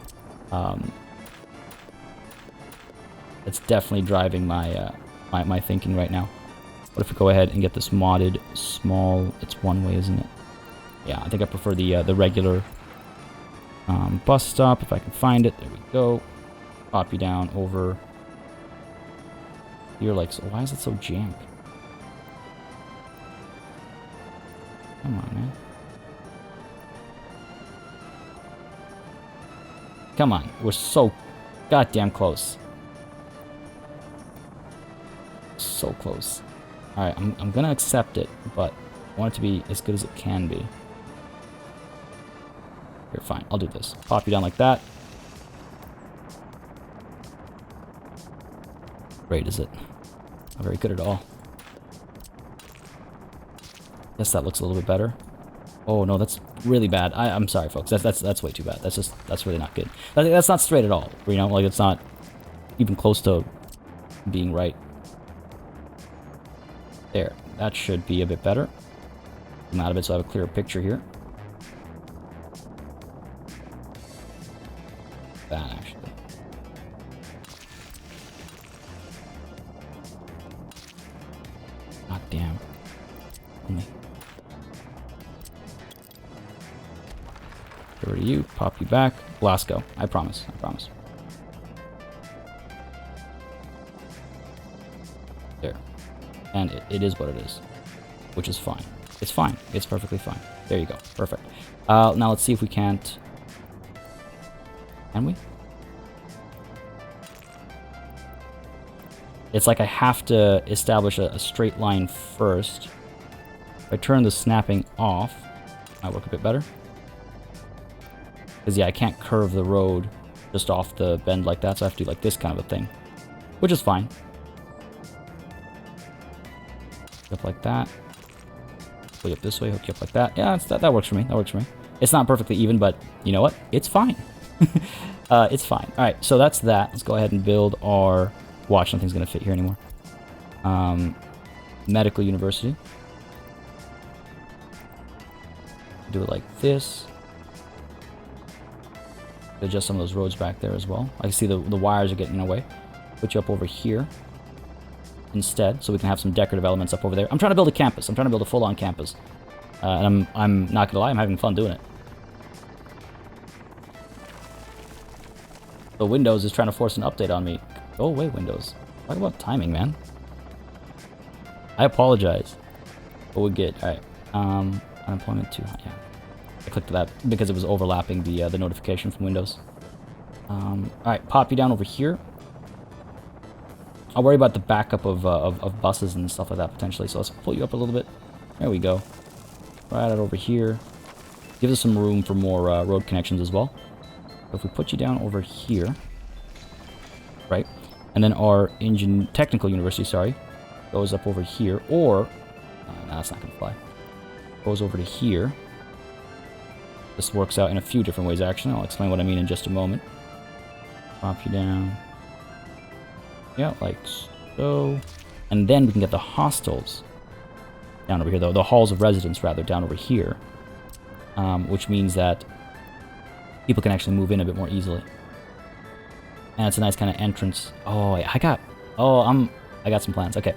It's definitely driving my my thinking right now. What if we go ahead and get this modded small? It's one way, isn't it? Yeah, I think I prefer the regular bus stop if I can find it. There we go. Pop you down over here. Like, so why is it so jammed? Come on, man. Come on, we're so goddamn close. So close. Alright, I'm gonna accept it, but I want it to be as good as it can be. Here, fine, I'll do this. Pop you down like that. Great, is it? Not very good at all. Guess that looks a little bit better. Oh no, that's really bad. I'm sorry, folks. That's way too bad. That's really not good. That's not straight at all. You know, like it's not even close to being right. There, that should be a bit better. I'm out of it, so I have a clearer picture here. That actually. God damn. Only. Get rid of you, pop you back. Glasgow. I promise. I promise. There. And it is what it is. Which is fine. It's fine. It's perfectly fine. There you go. Perfect. Now let's see if we can't... Can we? It's like I have to establish a straight line first. If I turn the snapping off, might work a bit better. Because, yeah, I can't curve the road just off the bend like that, so I have to do like this kind of a thing. Which is fine. Up like that. Way up this way, hook you up like that. Yeah, that works for me. That works for me. It's not perfectly even, but you know what? It's fine. It's fine. All right, so that's that. Let's go ahead and build our... Watch, nothing's going to fit here anymore. Medical University. Do it like this. Adjust some of those roads back there as well. I can see the wires are getting in the way. Put you up over here instead, so we can have some decorative elements up over there. I'm trying to build a campus. I'm trying to build a full-on campus. And I'm not gonna lie, I'm having fun doing it. The Windows is trying to force an update on me. Go away, Windows. Talk about timing, man. I apologize. But we're good. Alright. Unemployment 2. Yeah. I clicked that because it was overlapping the notification from Windows. Alright, pop you down over here. I'll worry about the backup of buses and stuff like that potentially. So let's pull you up a little bit. There we go. Right out over here. Gives us some room for more road connections as well. So if we put you down over here, right, and then our technical university, sorry, goes up over here, or no, that's not gonna fly. Goes over to here. This works out in a few different ways, actually. I'll explain what I mean in just a moment. Pop you down. Yeah, like so. And then we can get the hostels down over here, though. The halls of residence, rather, down over here. Which means that people can actually move in a bit more easily. And it's a nice kind of entrance. Oh, I got some plans. Okay.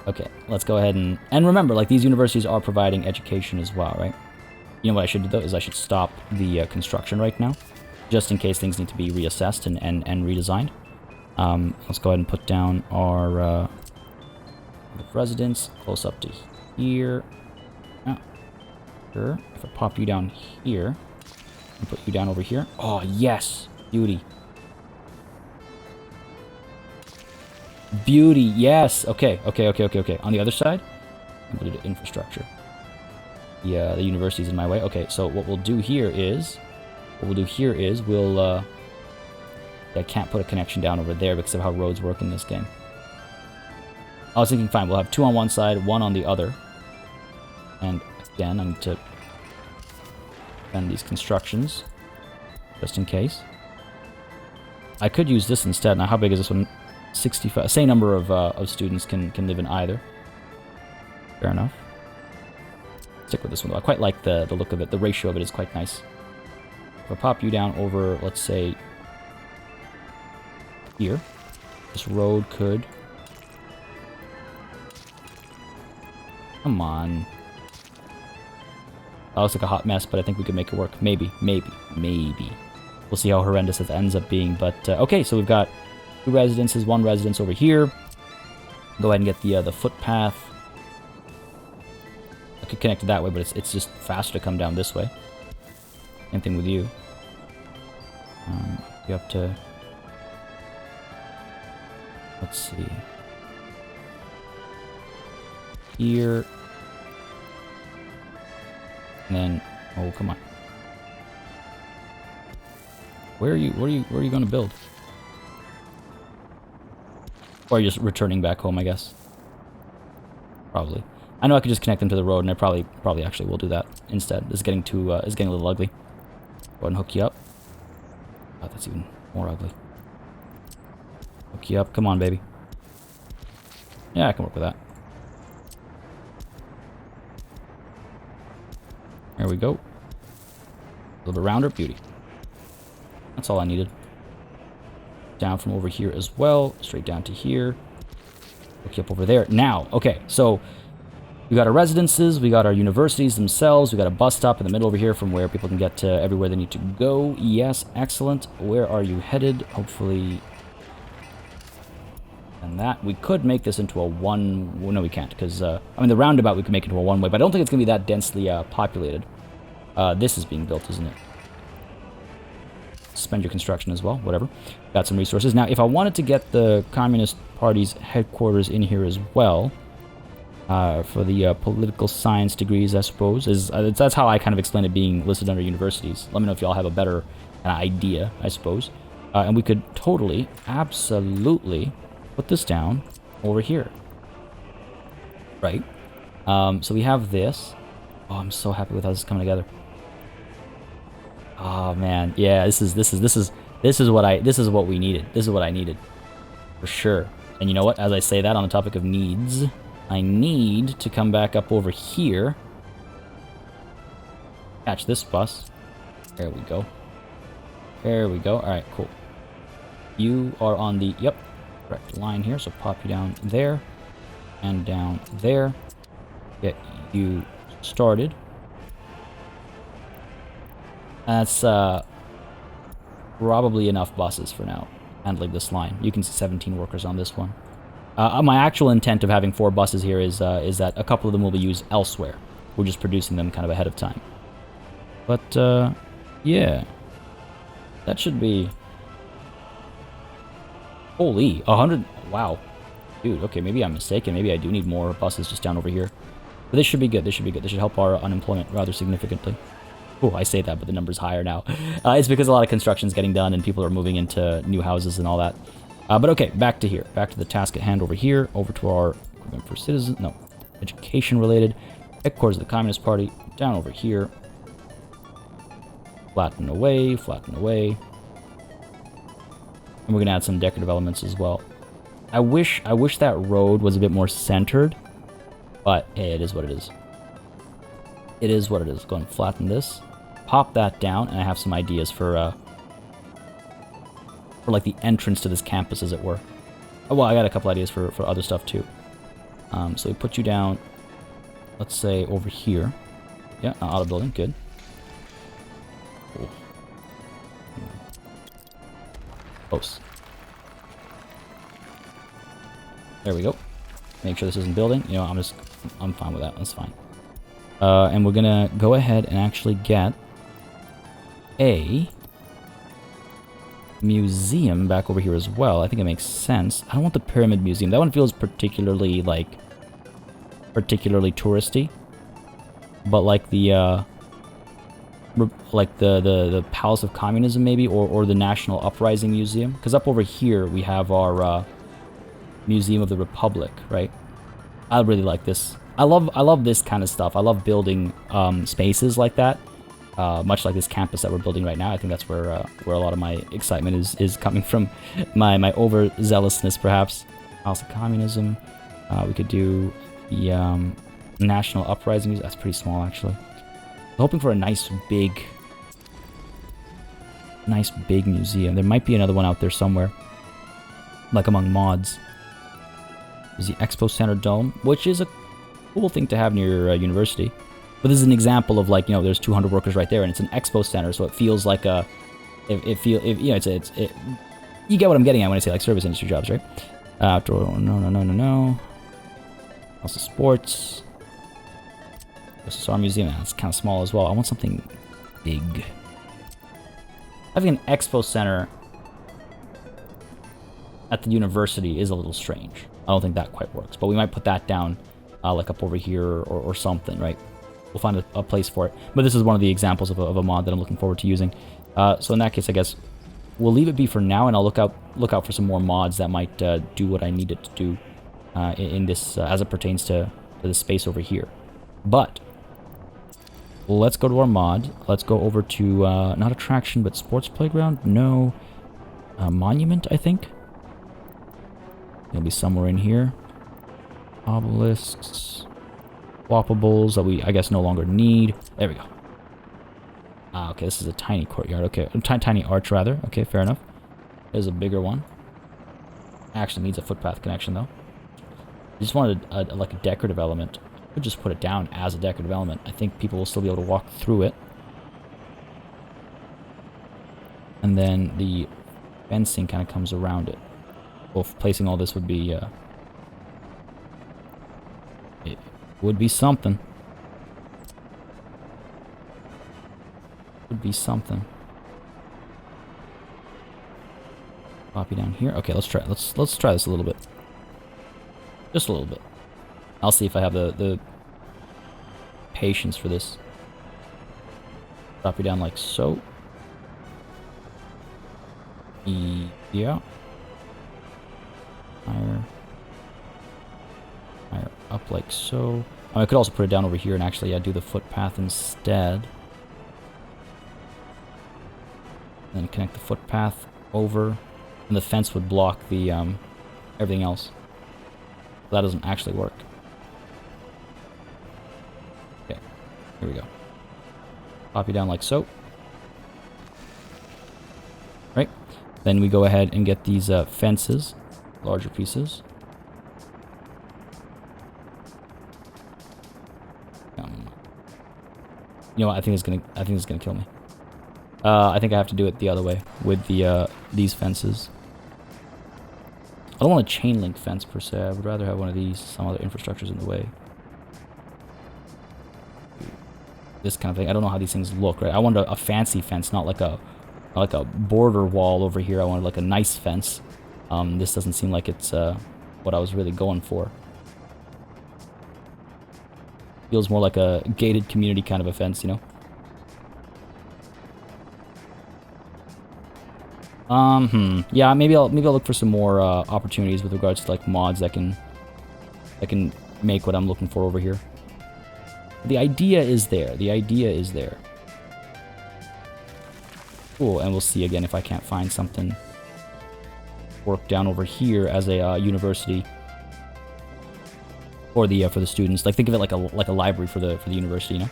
Okay, let's go ahead and remember, like, these universities are providing education as well, right? You know what I should do, though, is I should stop the construction right now, just in case things need to be reassessed and redesigned. Let's go ahead and put down our residence close up to here. Oh, sure. If I pop you down here and put you down over here. Oh, yes! Beauty. Beauty, yes! Okay. On the other side, I'm going to do infrastructure. Yeah, the university's in my way. Okay, so what we'll do here is... we'll... I can't put a connection down over there because of how roads work in this game. I was thinking, fine, we'll have 2 on one side, 1 on the other. And again, I need to end these constructions, just in case. I could use this instead. Now, how big is this one? 65. Same number of students can live in either. Fair enough. Stick with this one, though. I quite like the look of it. The ratio of it is quite nice. If I pop you down over, let's say, here, this road could... Come on. That looks like a hot mess, but I think we could make it work. Maybe. We'll see how horrendous it ends up being. But, okay, so we've got 2 residences, 1 residence over here. Go ahead and get the footpath. I could connect it that way, but it's just faster to come down this way. Same thing with you. You have to... Let's see. Here. And then... Oh, come on. Where are you going to build? Or are you just returning back home, I guess? Probably. I know I could just connect them to the road, and I probably actually will do that instead. This is getting too, it's getting a little ugly. Go ahead and hook you up. Oh, that's even more ugly. Hook you up. Come on, baby. Yeah, I can work with that. There we go. A little bit rounder. Beauty. That's all I needed. Down from over here as well. Straight down to here. Hook you up over there. Now, okay, so we got our residences, we got our universities themselves, we got a bus stop in the middle over here from where people can get to everywhere they need to go. Yes, excellent. Where are you headed? Hopefully... And that, we could make this into a one... Well, no, we can't, because, I mean, the roundabout we could make into a one-way, but I don't think it's going to be that densely populated. This is being built, isn't it? Suspend your construction as well, whatever. Got some resources. Now, if I wanted to get the Communist Party's headquarters in here as well, for the political science degrees, I suppose. That's how I kind of explain it being listed under universities. Let me know if y'all have a better idea, I suppose. And we could totally, absolutely put this down over here. Right? So we have this. Oh, I'm so happy with how this is coming together. Oh man, yeah, this is what we needed. This is what I needed. For sure. And you know what? As I say that, on the topic of needs, I need to come back up over here. Catch this bus. There we go. There we go. Alright, cool. You are on the, yep, correct line here, so pop you down there. And down there. Get you started. That's probably enough buses for now, handling this line. You can see 17 workers on this one. My actual intent of having 4 buses here is that a couple of them will be used elsewhere. We're just producing them kind of ahead of time. But, yeah. That should be... Holy, 100... Wow. Dude, okay, maybe I'm mistaken. Maybe I do need more buses just down over here. But this should be good. This should be good. This should help our unemployment rather significantly. Oh, I say that, but the number's higher now. It's because a lot of construction's getting done and people are moving into new houses and all that. But okay, back to here. Back to the task at hand over here. Over to our equipment for citizens. No, education related. Headquarters of the Communist Party. Down over here. Flatten away, flatten away. And we're going to add some decorative elements as well. I wish that road was a bit more centered. But, hey, it is what it is. It is what it is. Go and flatten this. Pop that down, and I have some ideas for like the entrance to this campus, as it were. Oh, well, I got a couple ideas for other stuff too. So we put you down, let's say over here. Yeah, auto building, good. Cool. Close. There we go. Make sure this isn't building. You know, I'm fine with that. That's fine. And we're gonna go ahead and actually get a museum back over here as well. I think it makes sense. I don't want the Pyramid Museum. That one feels particularly, like, touristy. But like the Palace of Communism maybe, or the National Uprising Museum. Because up over here we have our Museum of the Republic, right? I really like this. I love this kind of stuff. I love building spaces like that. Much like this campus that we're building right now. I think that's where a lot of my excitement is coming from. My overzealousness, perhaps. House of Communism. We could do the National Uprising. That's pretty small, actually. I'm hoping for a nice big museum. There might be another one out there somewhere, like among mods. There's the Expo Center Dome, which is a cool thing to have near your university. But this is an example of, like, you know, there's 200 workers right there, and it's an expo center, so it feels like a, you know, you get what I'm getting at when I say, like, service industry jobs, right? No. Also sports. SSR Museum, that's kind of small as well. I want something big. Having an expo center at the university is a little strange. I don't think that quite works, but we might put that down, like up over here or something, right? We'll find a place for it. But this is one of the examples of a mod that I'm looking forward to using. So in that case, I guess we'll leave it be for now, and I'll look out for some more mods that might do what I need it to do in this, as it pertains to the space over here. But let's go to our mod. Let's go over to not attraction, but sports playground. No, monument, I think. It'll be somewhere in here. Obelisks. Swappables that we, I guess, no longer need. There we go. Okay, this is a tiny courtyard. Okay, tiny arch, rather. Okay, fair enough. There's a bigger one. Actually needs a footpath connection, though. I just wanted like a decorative element. I could just put it down as a decorative element. I think people will still be able to walk through it. And then the fencing kind of comes around it. Well, placing all this would be... it would be something. Would be something. Copy down here. Okay, let's try. Let's try this a little bit. Just a little bit. I'll see if I have the patience for this. Drop you down like so. Yeah. Higher. Higher up like so. Oh, I could also put it down over here and actually do the footpath instead. Then connect the footpath over, and the fence would block the everything else. That doesn't actually work. Okay, here we go. Pop you down like so. Right. Then we go ahead and get these fences, larger pieces. You know what? I think it's gonna kill me. I think I have to do it the other way with the these fences. I don't want a chain link fence per se. I would rather have one of these. Some other infrastructure's in the way. This kind of thing. I don't know how these things look. Right? I wanted a fancy fence, not like a border wall over here. I wanted like a nice fence. This doesn't seem like it's what I was really going for. Feels more like a gated community kind of a fence, you know? Yeah, maybe I'll look for some more opportunities with regards to like mods that can make what I'm looking for over here. The idea is there. The idea is there. Cool, and we'll see again if I can't find something work down over here as a university for the students. Like think of it like a library for the university, you know.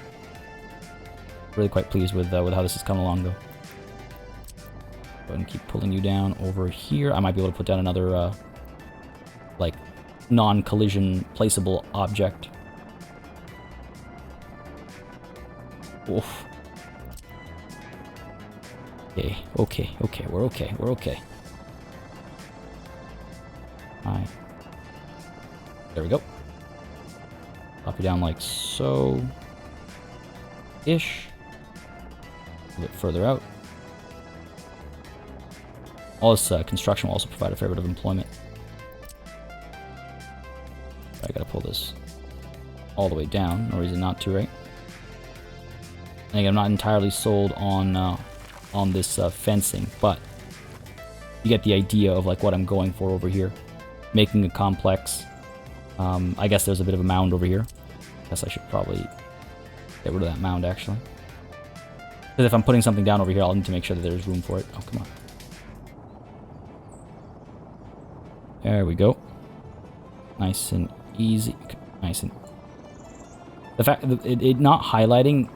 Really quite pleased with how this has come along though. Go ahead and keep pulling you down over here. I might be able to put down another like non-collision placeable object. Oof. Okay, we're okay. Alright. There we go. Drop you down like so. Ish. A bit further out. All this construction will also provide a fair bit of employment. I gotta pull this all the way down. No reason not to, right? I think I'm not entirely sold on this fencing, but you get the idea of like what I'm going for over here. Making it complex. I guess there's a bit of a mound over here. Guess I should probably get rid of that mound actually. Because if I'm putting something down over here, I'll need to make sure that there's room for it. Oh, come on. There we go. Nice and easy. Nice and... The fact that it not highlighting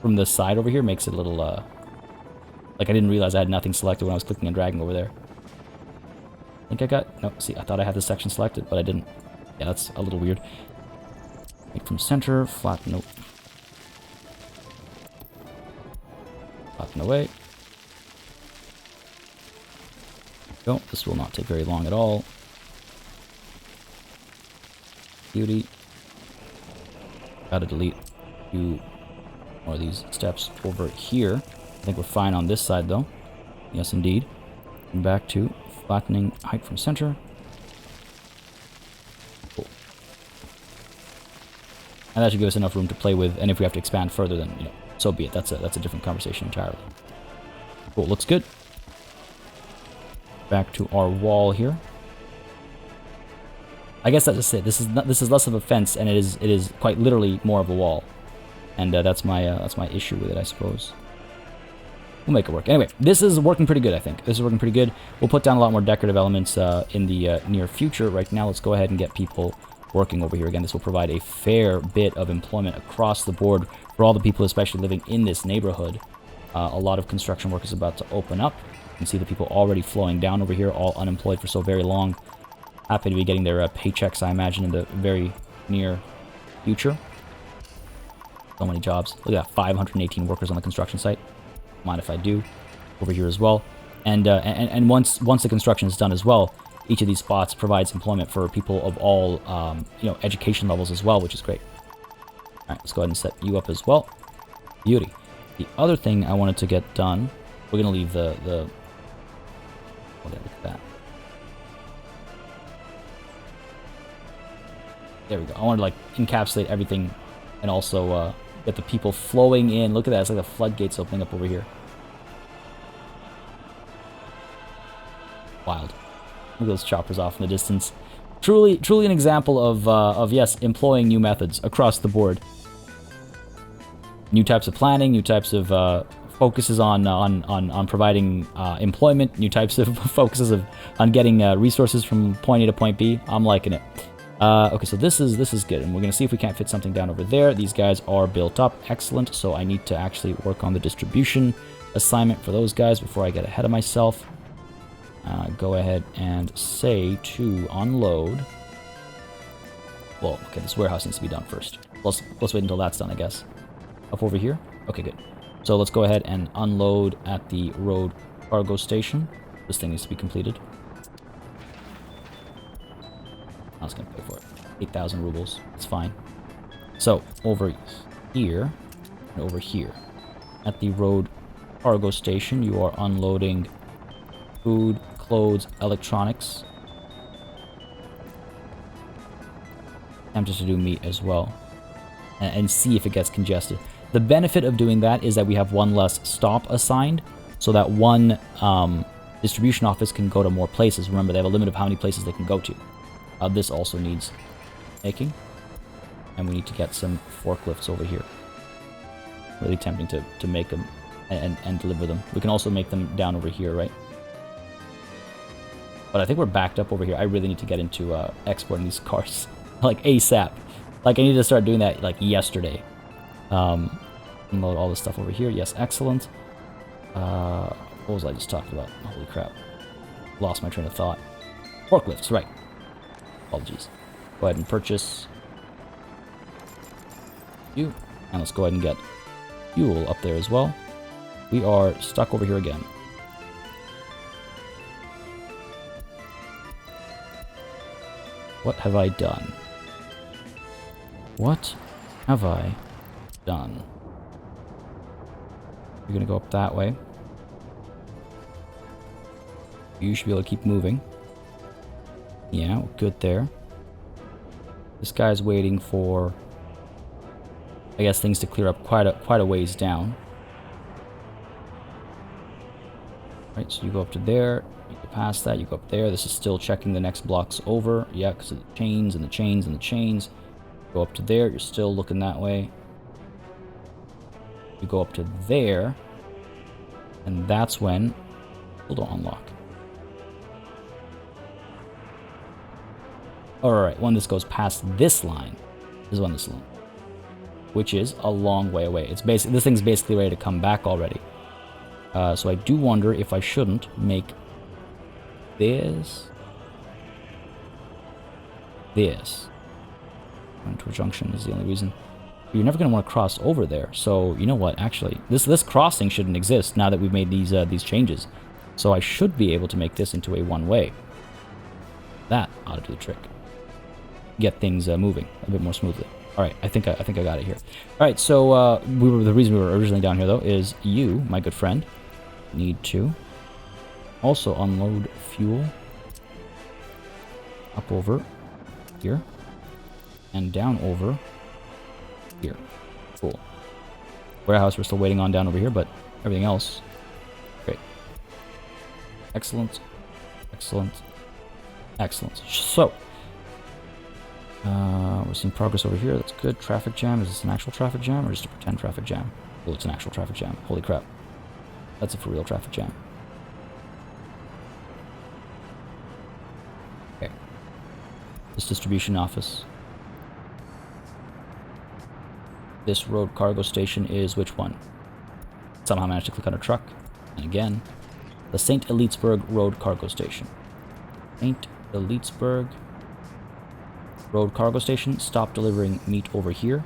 from the side over here makes it a little, like I didn't realize I had nothing selected when I was clicking and dragging over there. I think I got... No, see, I thought I had this section selected, but I didn't. Yeah, that's a little weird. Make from center, flatten... Nope. Flatten away. Go. This will not take very long at all. Beauty. Gotta delete a few more of these steps over here. I think we're fine on this side though. Yes, indeed. And back to flattening height from center. Cool. And that should give us enough room to play with. And if we have to expand further, then you know, so be it. That's a different conversation entirely. Cool. Looks good. Back to our wall here. I guess that's just it. This is less of a fence, and it is quite literally more of a wall, and that's my issue with it, I suppose. We'll make it work. Anyway, this is working pretty good, I think. This is working pretty good. We'll put down a lot more decorative elements in the near future. Right now, let's go ahead and get people working over here. Again, this will provide a fair bit of employment across the board for all the people, especially living in this neighborhood. A lot of construction work is about to open up. You can see the people already flowing down over here, all unemployed for so very long. Happy to be getting their paychecks, I imagine, in the very near future. So many jobs. Look at that, 518 workers on the construction site. Mind if I do? Over here as well. And once the construction is done as well, each of these spots provides employment for people of all education levels as well, which is great. All right, let's go ahead and set you up as well. Beauty. The other thing I wanted to get done, we're gonna leave the oh, look at that. There we go. I want to, like, encapsulate everything and also get the people flowing in. Look at that. It's like the floodgates opening up over here. Wild. Look at those choppers off in the distance. Truly an example of yes, employing new methods across the board. New types of planning, new types of focuses on providing employment, new types of focuses on getting resources from point A to point B. I'm liking it. Okay, so this is good, and we're gonna see if we can't fit something down over there. These guys are built up, excellent. So I need to actually work on the distribution assignment for those guys before I get ahead of myself. Go ahead and say to unload. Well, okay, this warehouse needs to be done first. Let's wait until that's done, I guess. Up over here? Okay, good. So let's go ahead and unload at the road cargo station. This thing needs to be completed. I was going to pay for it. 8,000 rubles. It's fine. So, over here and over here. At the road cargo station, you are unloading food, clothes, electronics. I'm just to do meat as well. And see if it gets congested. The benefit of doing that is that we have one less stop assigned, so that one distribution office can go to more places. Remember, they have a limit of how many places they can go to. This also needs making, and we need to get some forklifts over here. Really tempting to make them and deliver them. We can also make them down over here, right? But I think we're backed up over here. I really need to get into exporting these cars, like ASAP. Like, I need to start doing that, like, yesterday. Unload all this stuff over here. Yes, excellent. What was I just talking about? Holy crap. Lost my train of thought. Forklifts, right. Apologies. Go ahead and purchase you. And let's go ahead and get fuel up there as well. We are stuck over here again. What have I done? What have I done? You're gonna go up that way. You should be able to keep moving. Yeah, good there. This guy's waiting for, I guess, things to clear up quite a ways down. Right, so you go up to there. You go past that. You go up there. This is still checking the next blocks over. Yeah, because of the chains and the chains and the chains. Go up to there, you're still looking that way. You go up to there, and that's when it'll unlock. Alright, when this goes past this line is when this line, which is a long way away. It's basically, this thing's basically ready to come back already. So I do wonder if I shouldn't make this. Going to a junction is the only reason. You're never going to want to cross over there. So, you know what, actually, this crossing shouldn't exist now that we've made these changes. So I should be able to make this into a one-way. That ought to do the trick. Get things moving a bit more smoothly. All right, I think I got it here. All right, so the reason we were originally down here, though, is you, my good friend, need to also unload fuel up over here. And down over here. Cool. Warehouse we're still waiting on down over here, but everything else, great. Excellent. Excellent. Excellent. So, we're seeing progress over here. That's good. Traffic jam. Is this an actual traffic jam or just a pretend traffic jam? Oh, it's an actual traffic jam. Holy crap. That's a for real traffic jam. Okay. This distribution office. This road cargo station is which one? Somehow managed to click on a truck. And again, the St. Elitesburg Road Cargo Station. St. Elitesburg Road Cargo Station. Stop delivering meat over here.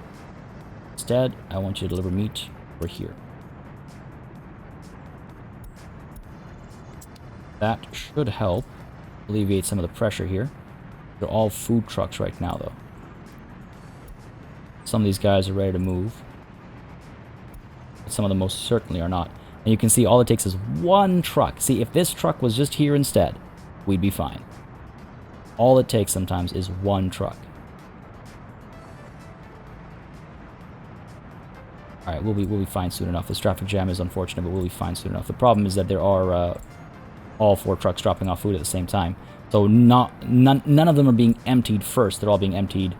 Instead, I want you to deliver meat over here. That should help alleviate some of the pressure here. They're all food trucks right now, though. Some of these guys are ready to move. But some of them most certainly are not. And you can see all it takes is one truck. See, if this truck was just here instead, we'd be fine. All it takes sometimes is one truck. Alright, we'll be fine soon enough. This traffic jam is unfortunate, but we'll be fine soon enough. The problem is that there are all 4 trucks dropping off food at the same time. So none of them are being emptied first. They're all being emptied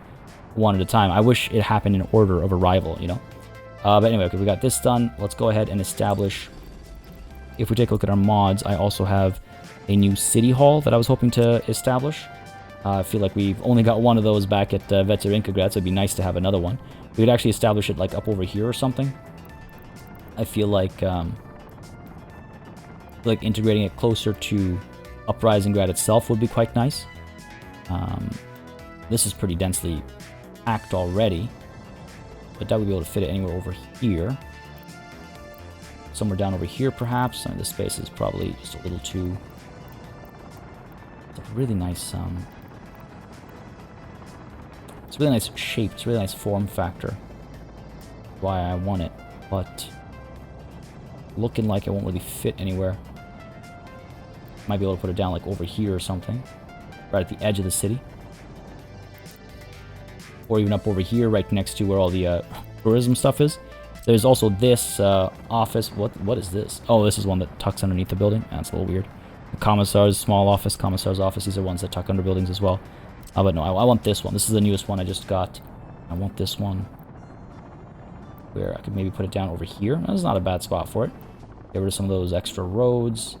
one at a time. I wish it happened in order of arrival, you know? But anyway, okay, we got this done. Let's go ahead and establish... If we take a look at our mods, I also have a new city hall that I was hoping to establish. I feel like we've only got one of those back at Vetterinkagrad, so it'd be nice to have another one. We could actually establish it like up over here or something. I feel like integrating it closer to Uprisinggrad itself would be quite nice. This is pretty densely packed already, but that would be able to fit it anywhere over here. Somewhere down over here, perhaps. I mean, this space is probably just a little too... It's a really nice... It's a really nice shape. It's a really nice form factor. Why I want it, but looking like it won't really fit anywhere. Might be able to put it down like over here or something, right at the edge of the city, or even up over here, right next to where all the tourism stuff is. There's also this office. What is this? Oh, this is one that tucks underneath the building. That's a little weird. The commissar's small office, commissar's office. These are ones that tuck under buildings as well. But no, I want this one. This is the newest one I just got. I want this one where I could maybe put it down over here. That's not a bad spot for it. Get rid of some of those extra roads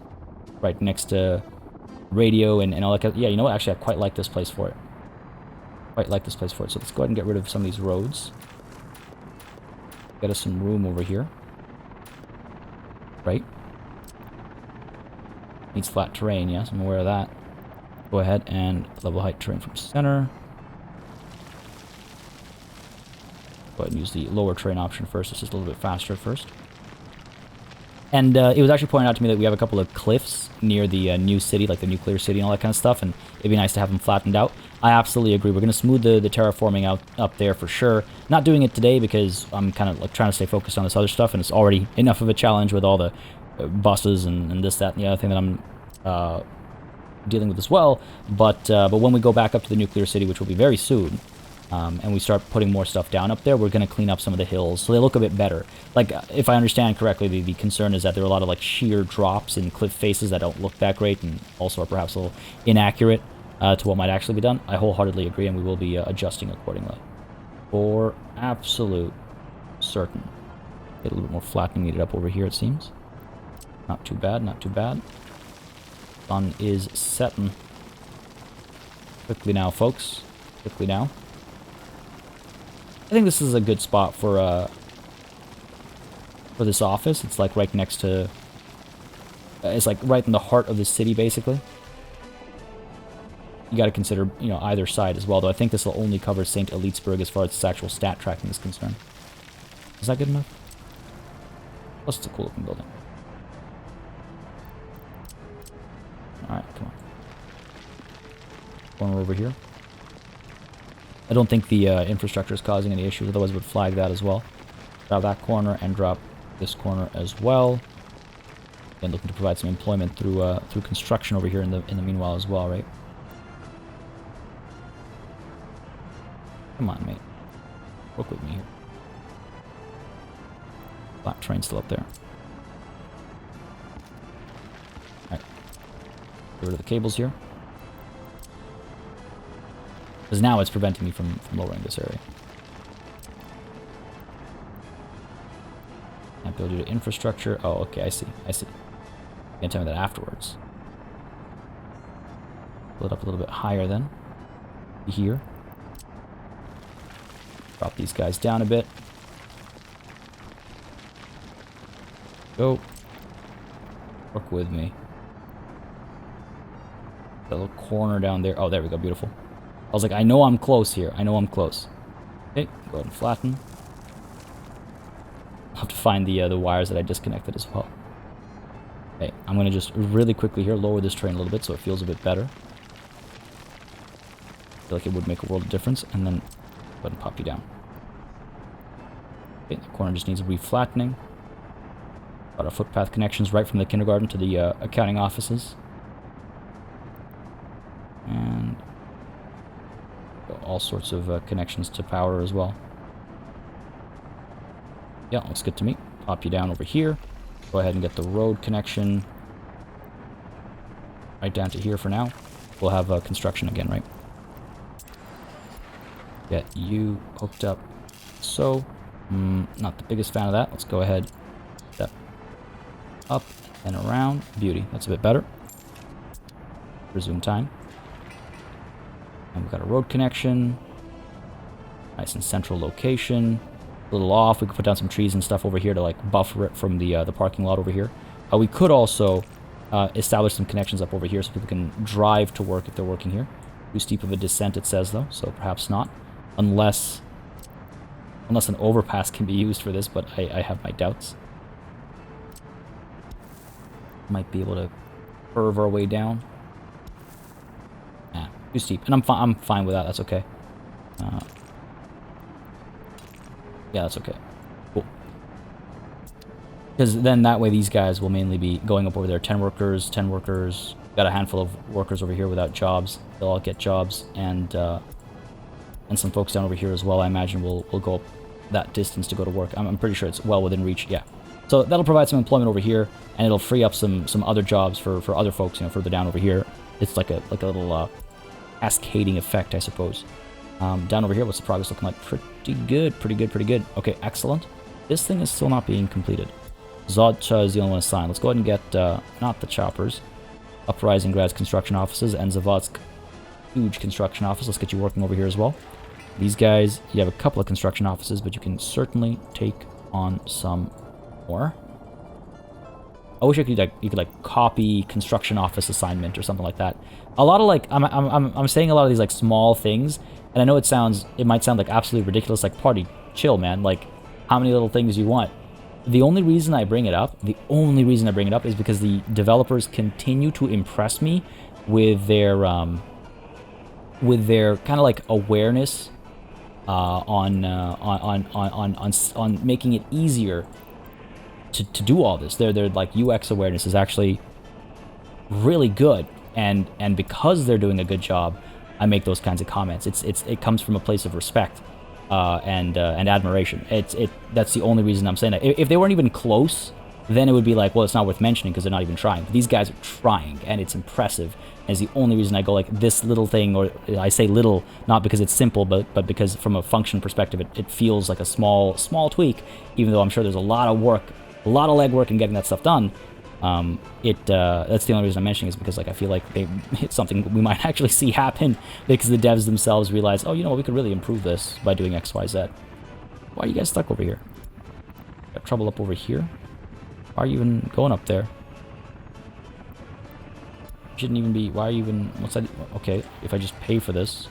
right next to radio and all that kind of, yeah, you know what? Actually, I quite like this place for it. Quite like this place for it. So let's go ahead and get rid of some of these roads. Get us some room over here. Right? Needs flat terrain, yes, I'm aware of that. Go ahead and level height terrain from center. Go ahead and use the lower terrain option first. It's just a little bit faster at first. And it was actually pointed out to me that we have a couple of cliffs near the new city, like the nuclear city and all that kind of stuff, and it'd be nice to have them flattened out. I absolutely agree. We're going to smooth the terraforming out up there for sure. Not doing it today because I'm kind of like trying to stay focused on this other stuff, and it's already enough of a challenge with all the buses and this, that, and the other thing that I'm dealing with as well. But when we go back up to the nuclear city, which will be very soon, and we start putting more stuff down up there, we're going to clean up some of the hills so they look a bit better. Like, if I understand correctly, the concern is that there are a lot of like sheer drops and cliff faces that don't look that great and also are perhaps a little inaccurate to what might actually be done. I wholeheartedly agree, and we will be adjusting accordingly. For absolute certain. Get a little bit more flattening needed up over here, it seems. Not too bad, not too bad. Sun is setting. Quickly now, folks. Quickly now. I think this is a good spot for this office. It's like right next to... it's like right in the heart of the city, basically. You got to consider, you know, either side as well, though I think this will only cover St. Elitesburg as far as its actual stat tracking is concerned. Is that good enough? Plus, it's a cool looking building. Alright, come on. Corner over here. I don't think the infrastructure is causing any issues, otherwise it would flag that as well. Drop that corner and drop this corner as well. And looking to provide some employment through through construction over here in the meanwhile as well, right? Come on, mate. Work with me here. Flat train still up there. Alright. Get rid of the cables here. Because now it's preventing me from lowering this area. Can't build due to infrastructure. Oh, okay, I see. I see. You can tell me that afterwards. Build up a little bit higher then. Here. Drop these guys down a bit. Go. Work with me. That little corner down there. Oh, there we go. Beautiful. I was like, I know I'm close here. I know I'm close. Okay, go ahead and flatten. I'll have to find the wires that I disconnected as well. Okay, I'm going to just really quickly here lower this train a little bit so it feels a bit better. I feel like it would make a world of difference. And then go ahead and pop you down. Okay, the corner just needs a reflattening. Got our footpath connections right from the kindergarten to the accounting offices. And all sorts of connections to power as well. Yeah, looks good to me. Pop you down over here. Go ahead and get the road connection right down to here for now. We'll have construction again, right? Get you hooked up. So, not the biggest fan of that. Let's go ahead, step up and around. Beauty. That's a bit better. Resume time. And we've got a road connection. Nice and central location. A little off. We could put down some trees and stuff over here to like buffer it from the parking lot over here. We could also establish some connections up over here so people can drive to work if they're working here. Too steep of a descent, it says, though, so perhaps not. Unless an overpass can be used for this, but I have my doubts. Might be able to curve our way down. Nah, too steep. And I'm fine with that. That's okay. Yeah, that's okay. Cool. Because then that way these guys will mainly be going up over there. 10 workers, 10 workers. Got a handful of workers over here without jobs. They'll all get jobs. And some folks down over here as well, I imagine, will go up that distance to go to work. I'm pretty sure it's well within reach. Yeah. So that'll provide some employment over here, and it'll free up some other jobs for other folks, you know, further down over here. It's like a little cascading effect, I suppose. Down over here, what's the progress looking like? Pretty good, pretty good, pretty good. Okay, excellent. This thing is still not being completed. Zodcha is the only one assigned. Let's go ahead and get, not the choppers. Uprising Grad's construction offices, and Zavodsk, huge construction office. Let's get you working over here as well. These guys, you have a couple of construction offices, but you can certainly take on some more. I wish you could copy construction office assignment or something like that. A lot of like I'm saying a lot of these like small things, and I know it might sound like absolutely ridiculous, like party chill, man. Like how many little things you want. The only reason I bring it up is because the developers continue to impress me with their kind of like awareness on making it easier to do all this. Their like UX awareness is actually really good, and because they're doing a good job, I make those kinds of comments. It comes from a place of respect and admiration. That's the only reason I'm saying that. If they weren't even close, then it would be like, well, it's not worth mentioning because they're not even trying. But these guys are trying, and it's impressive. And it's the only reason I go like this little thing, or I say little, not because it's simple, but because from a function perspective, it feels like a small tweak, even though I'm sure there's a lot of work, a lot of legwork in getting that stuff done. That's the only reason I'm mentioning is because like I feel like it's something we might actually see happen because the devs themselves realize, oh, you know what, we could really improve this by doing X, Y, Z. Why are you guys stuck over here? Got trouble up over here? Why are you even going up there? Shouldn't even be. Why are you even? What's that? Okay, if I just pay for this,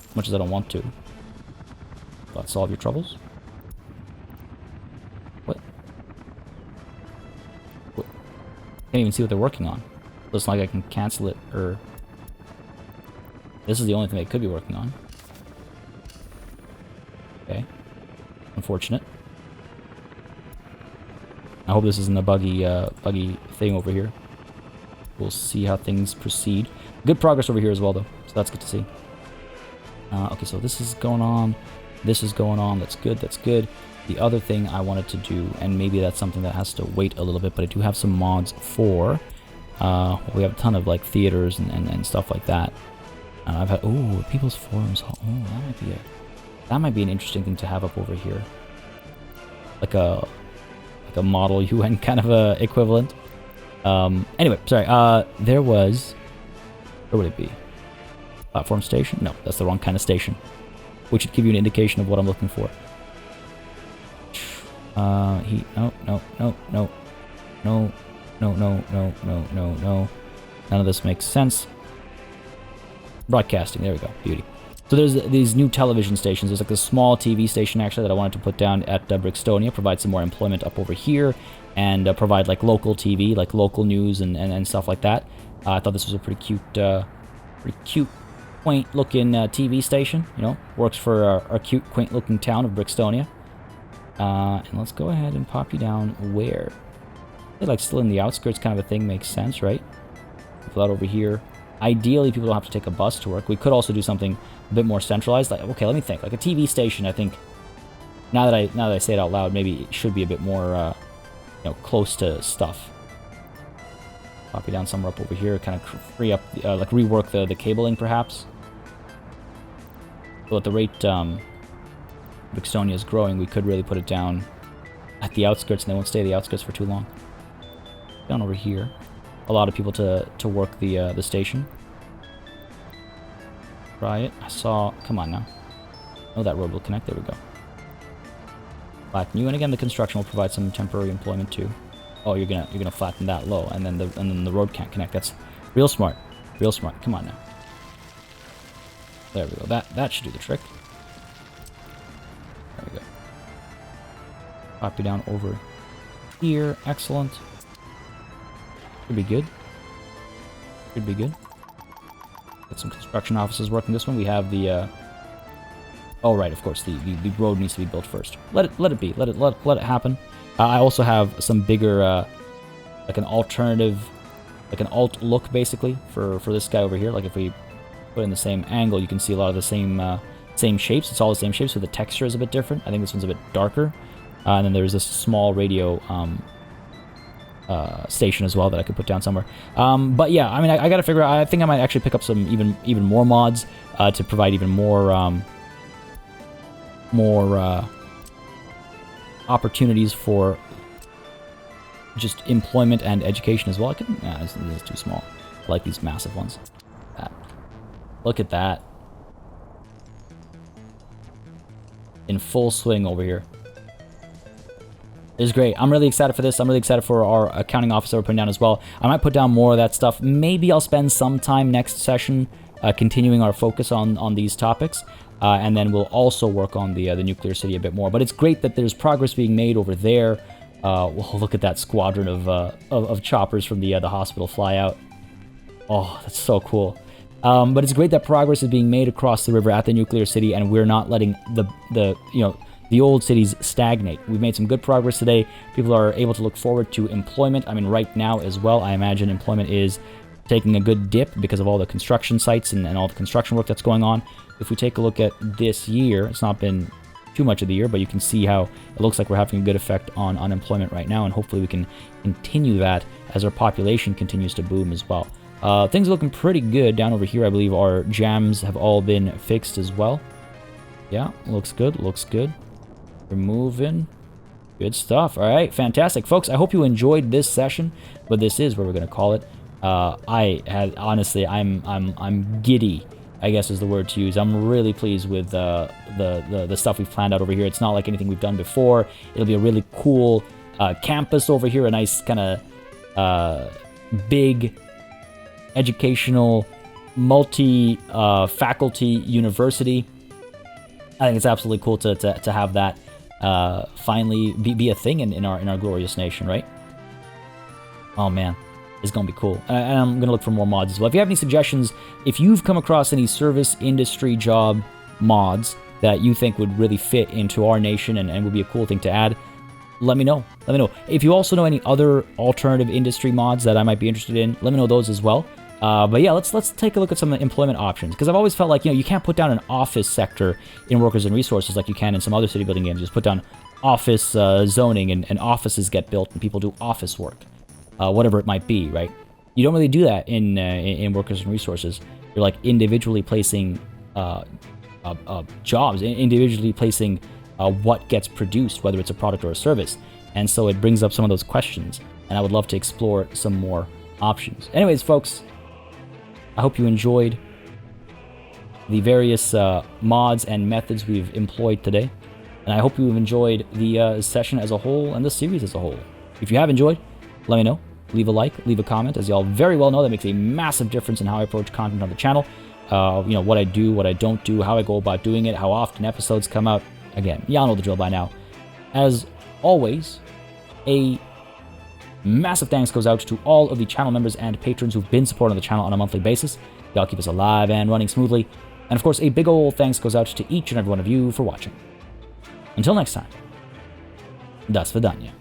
as much as I don't want to, will that solve your troubles? What? Can't even see what they're working on. Looks like I can cancel it, or this is the only thing they could be working on. Okay, unfortunate. I hope this isn't a buggy thing over here. We'll see how things proceed. Good progress over here as well, though, so that's good to see. Okay, so this is going on. This is going on. That's good. That's good. The other thing I wanted to do, and maybe that's something that has to wait a little bit, but I do have some mods for. We have a ton of like theaters and stuff like that. I've had people's forums. Oh, that might be an interesting thing to have up over here, like a model UN kind of a equivalent. Anyway, sorry. There was. Where would it be? Platform station? No, that's the wrong kind of station. Which should give you an indication of what I'm looking for. No. None of this makes sense. Broadcasting. There we go. Beauty. So there's these new television stations. There's like a small TV station actually that I wanted to put down at Brixtonia, provide some more employment up over here, and provide like local TV, like local news and stuff like that. I thought this was a pretty cute, quaint-looking TV station. You know, works for our cute, quaint-looking town of Brixtonia. And let's go ahead and pop you down where? Like still in the outskirts kind of a thing makes sense, right? People out over here. Ideally, people don't have to take a bus to work. We could also do something a bit more centralized. Like, okay, let me think. Like a TV station, I think Now that I say it out loud, maybe it should be a bit more, you know, close to stuff. Copy down somewhere up over here, kind of free up, like rework the cabling, perhaps. So at the rate Brixtonia is growing, we could really put it down at the outskirts, and they won't stay at the outskirts for too long. Down over here, a lot of people to work the station. Try it. I saw. Come on now. Oh, that road will connect. There we go. Flatten you, and again, the construction will provide some temporary employment too. Oh, you're gonna flatten that low, and then the road can't connect. That's real smart. Real smart. Come on now. There we go. That should do the trick. There we go. Pop you down over here. Excellent. Should be good. Should be good. Got some construction offices working this one. We have the oh right, of course, the road needs to be built first. Let it be. Let it happen. I also have some bigger like an alternative, like an alt look basically for this guy over here. Like if we put in the same angle, you can see a lot of the same shapes. It's all the same shapes, so the texture is a bit different. I think this one's a bit darker. And then there's this small radio station as well that I could put down somewhere. But yeah, I mean, I gotta figure out. I think I might actually pick up some even more mods to provide even more opportunities for just employment and education as well. I couldn't. Nah, this is too small. I like these massive ones. Look at that. In full swing over here. This is great. I'm really excited for this. I'm really excited for our accounting office that we're putting down as well. I might put down more of that stuff. Maybe I'll spend some time next session continuing our focus on these topics. And then we'll also work on the nuclear city a bit more. But it's great that there's progress being made over there. Well, look at that squadron of choppers from the hospital fly out. Oh, that's so cool. But it's great that progress is being made across the river at the nuclear city, and we're not letting the old cities stagnate. We've made some good progress today. People are able to look forward to employment. I mean, right now as well, I imagine employment is taking a good dip because of all the construction sites and all the construction work that's going on. If we take a look at this year, it's not been too much of the year, but you can see how it looks like we're having a good effect on unemployment right now, and hopefully we can continue that as our population continues to boom as well. Things are looking pretty good. Down over here, I believe our jams have all been fixed as well. Yeah, looks good, looks good. We're moving. Good stuff. All right, fantastic. Folks, I hope you enjoyed this session, but this is what we're going to call it. Honestly, I'm giddy, I guess is the word to use. I'm really pleased with the stuff we've planned out over here. It's not like anything we've done before. It'll be a really cool campus over here, a nice kind of big educational multi-faculty university. I think it's absolutely cool to have that finally be a thing in our glorious nation, right? Oh man, it's gonna be cool. And I'm gonna look for more mods as well. If you have any suggestions, if you've come across any service industry job mods that you think would really fit into our nation and would be a cool thing to add, let me know. Let me know. If you also know any other alternative industry mods that I might be interested in, let me know those as well. But yeah, let's take a look at some employment options, because I've always felt like, you can't put down an office sector in Workers and Resources like you can in some other city building games. Just put down office zoning and offices get built and people do office work, whatever it might be, right? You don't really do that in Workers and Resources. You're like individually placing jobs, individually placing what gets produced, whether it's a product or a service. And so it brings up some of those questions, and I would love to explore some more options. Anyways, folks, I hope you enjoyed the various mods and methods we've employed today, and I hope you've enjoyed the session as a whole and the series as a whole. If you have enjoyed, let me know. Leave a like, leave a comment. As y'all very well know, that makes a massive difference in how I approach content on the channel. What I do, what I don't do, how I go about doing it, how often episodes come out. Again, y'all know the drill by now. As always, a massive thanks goes out to all of the channel members and patrons who've been supporting the channel on a monthly basis. Y'all keep us alive and running smoothly. And of course, a big ol' thanks goes out to each and every one of you for watching. Until next time, das vidanya.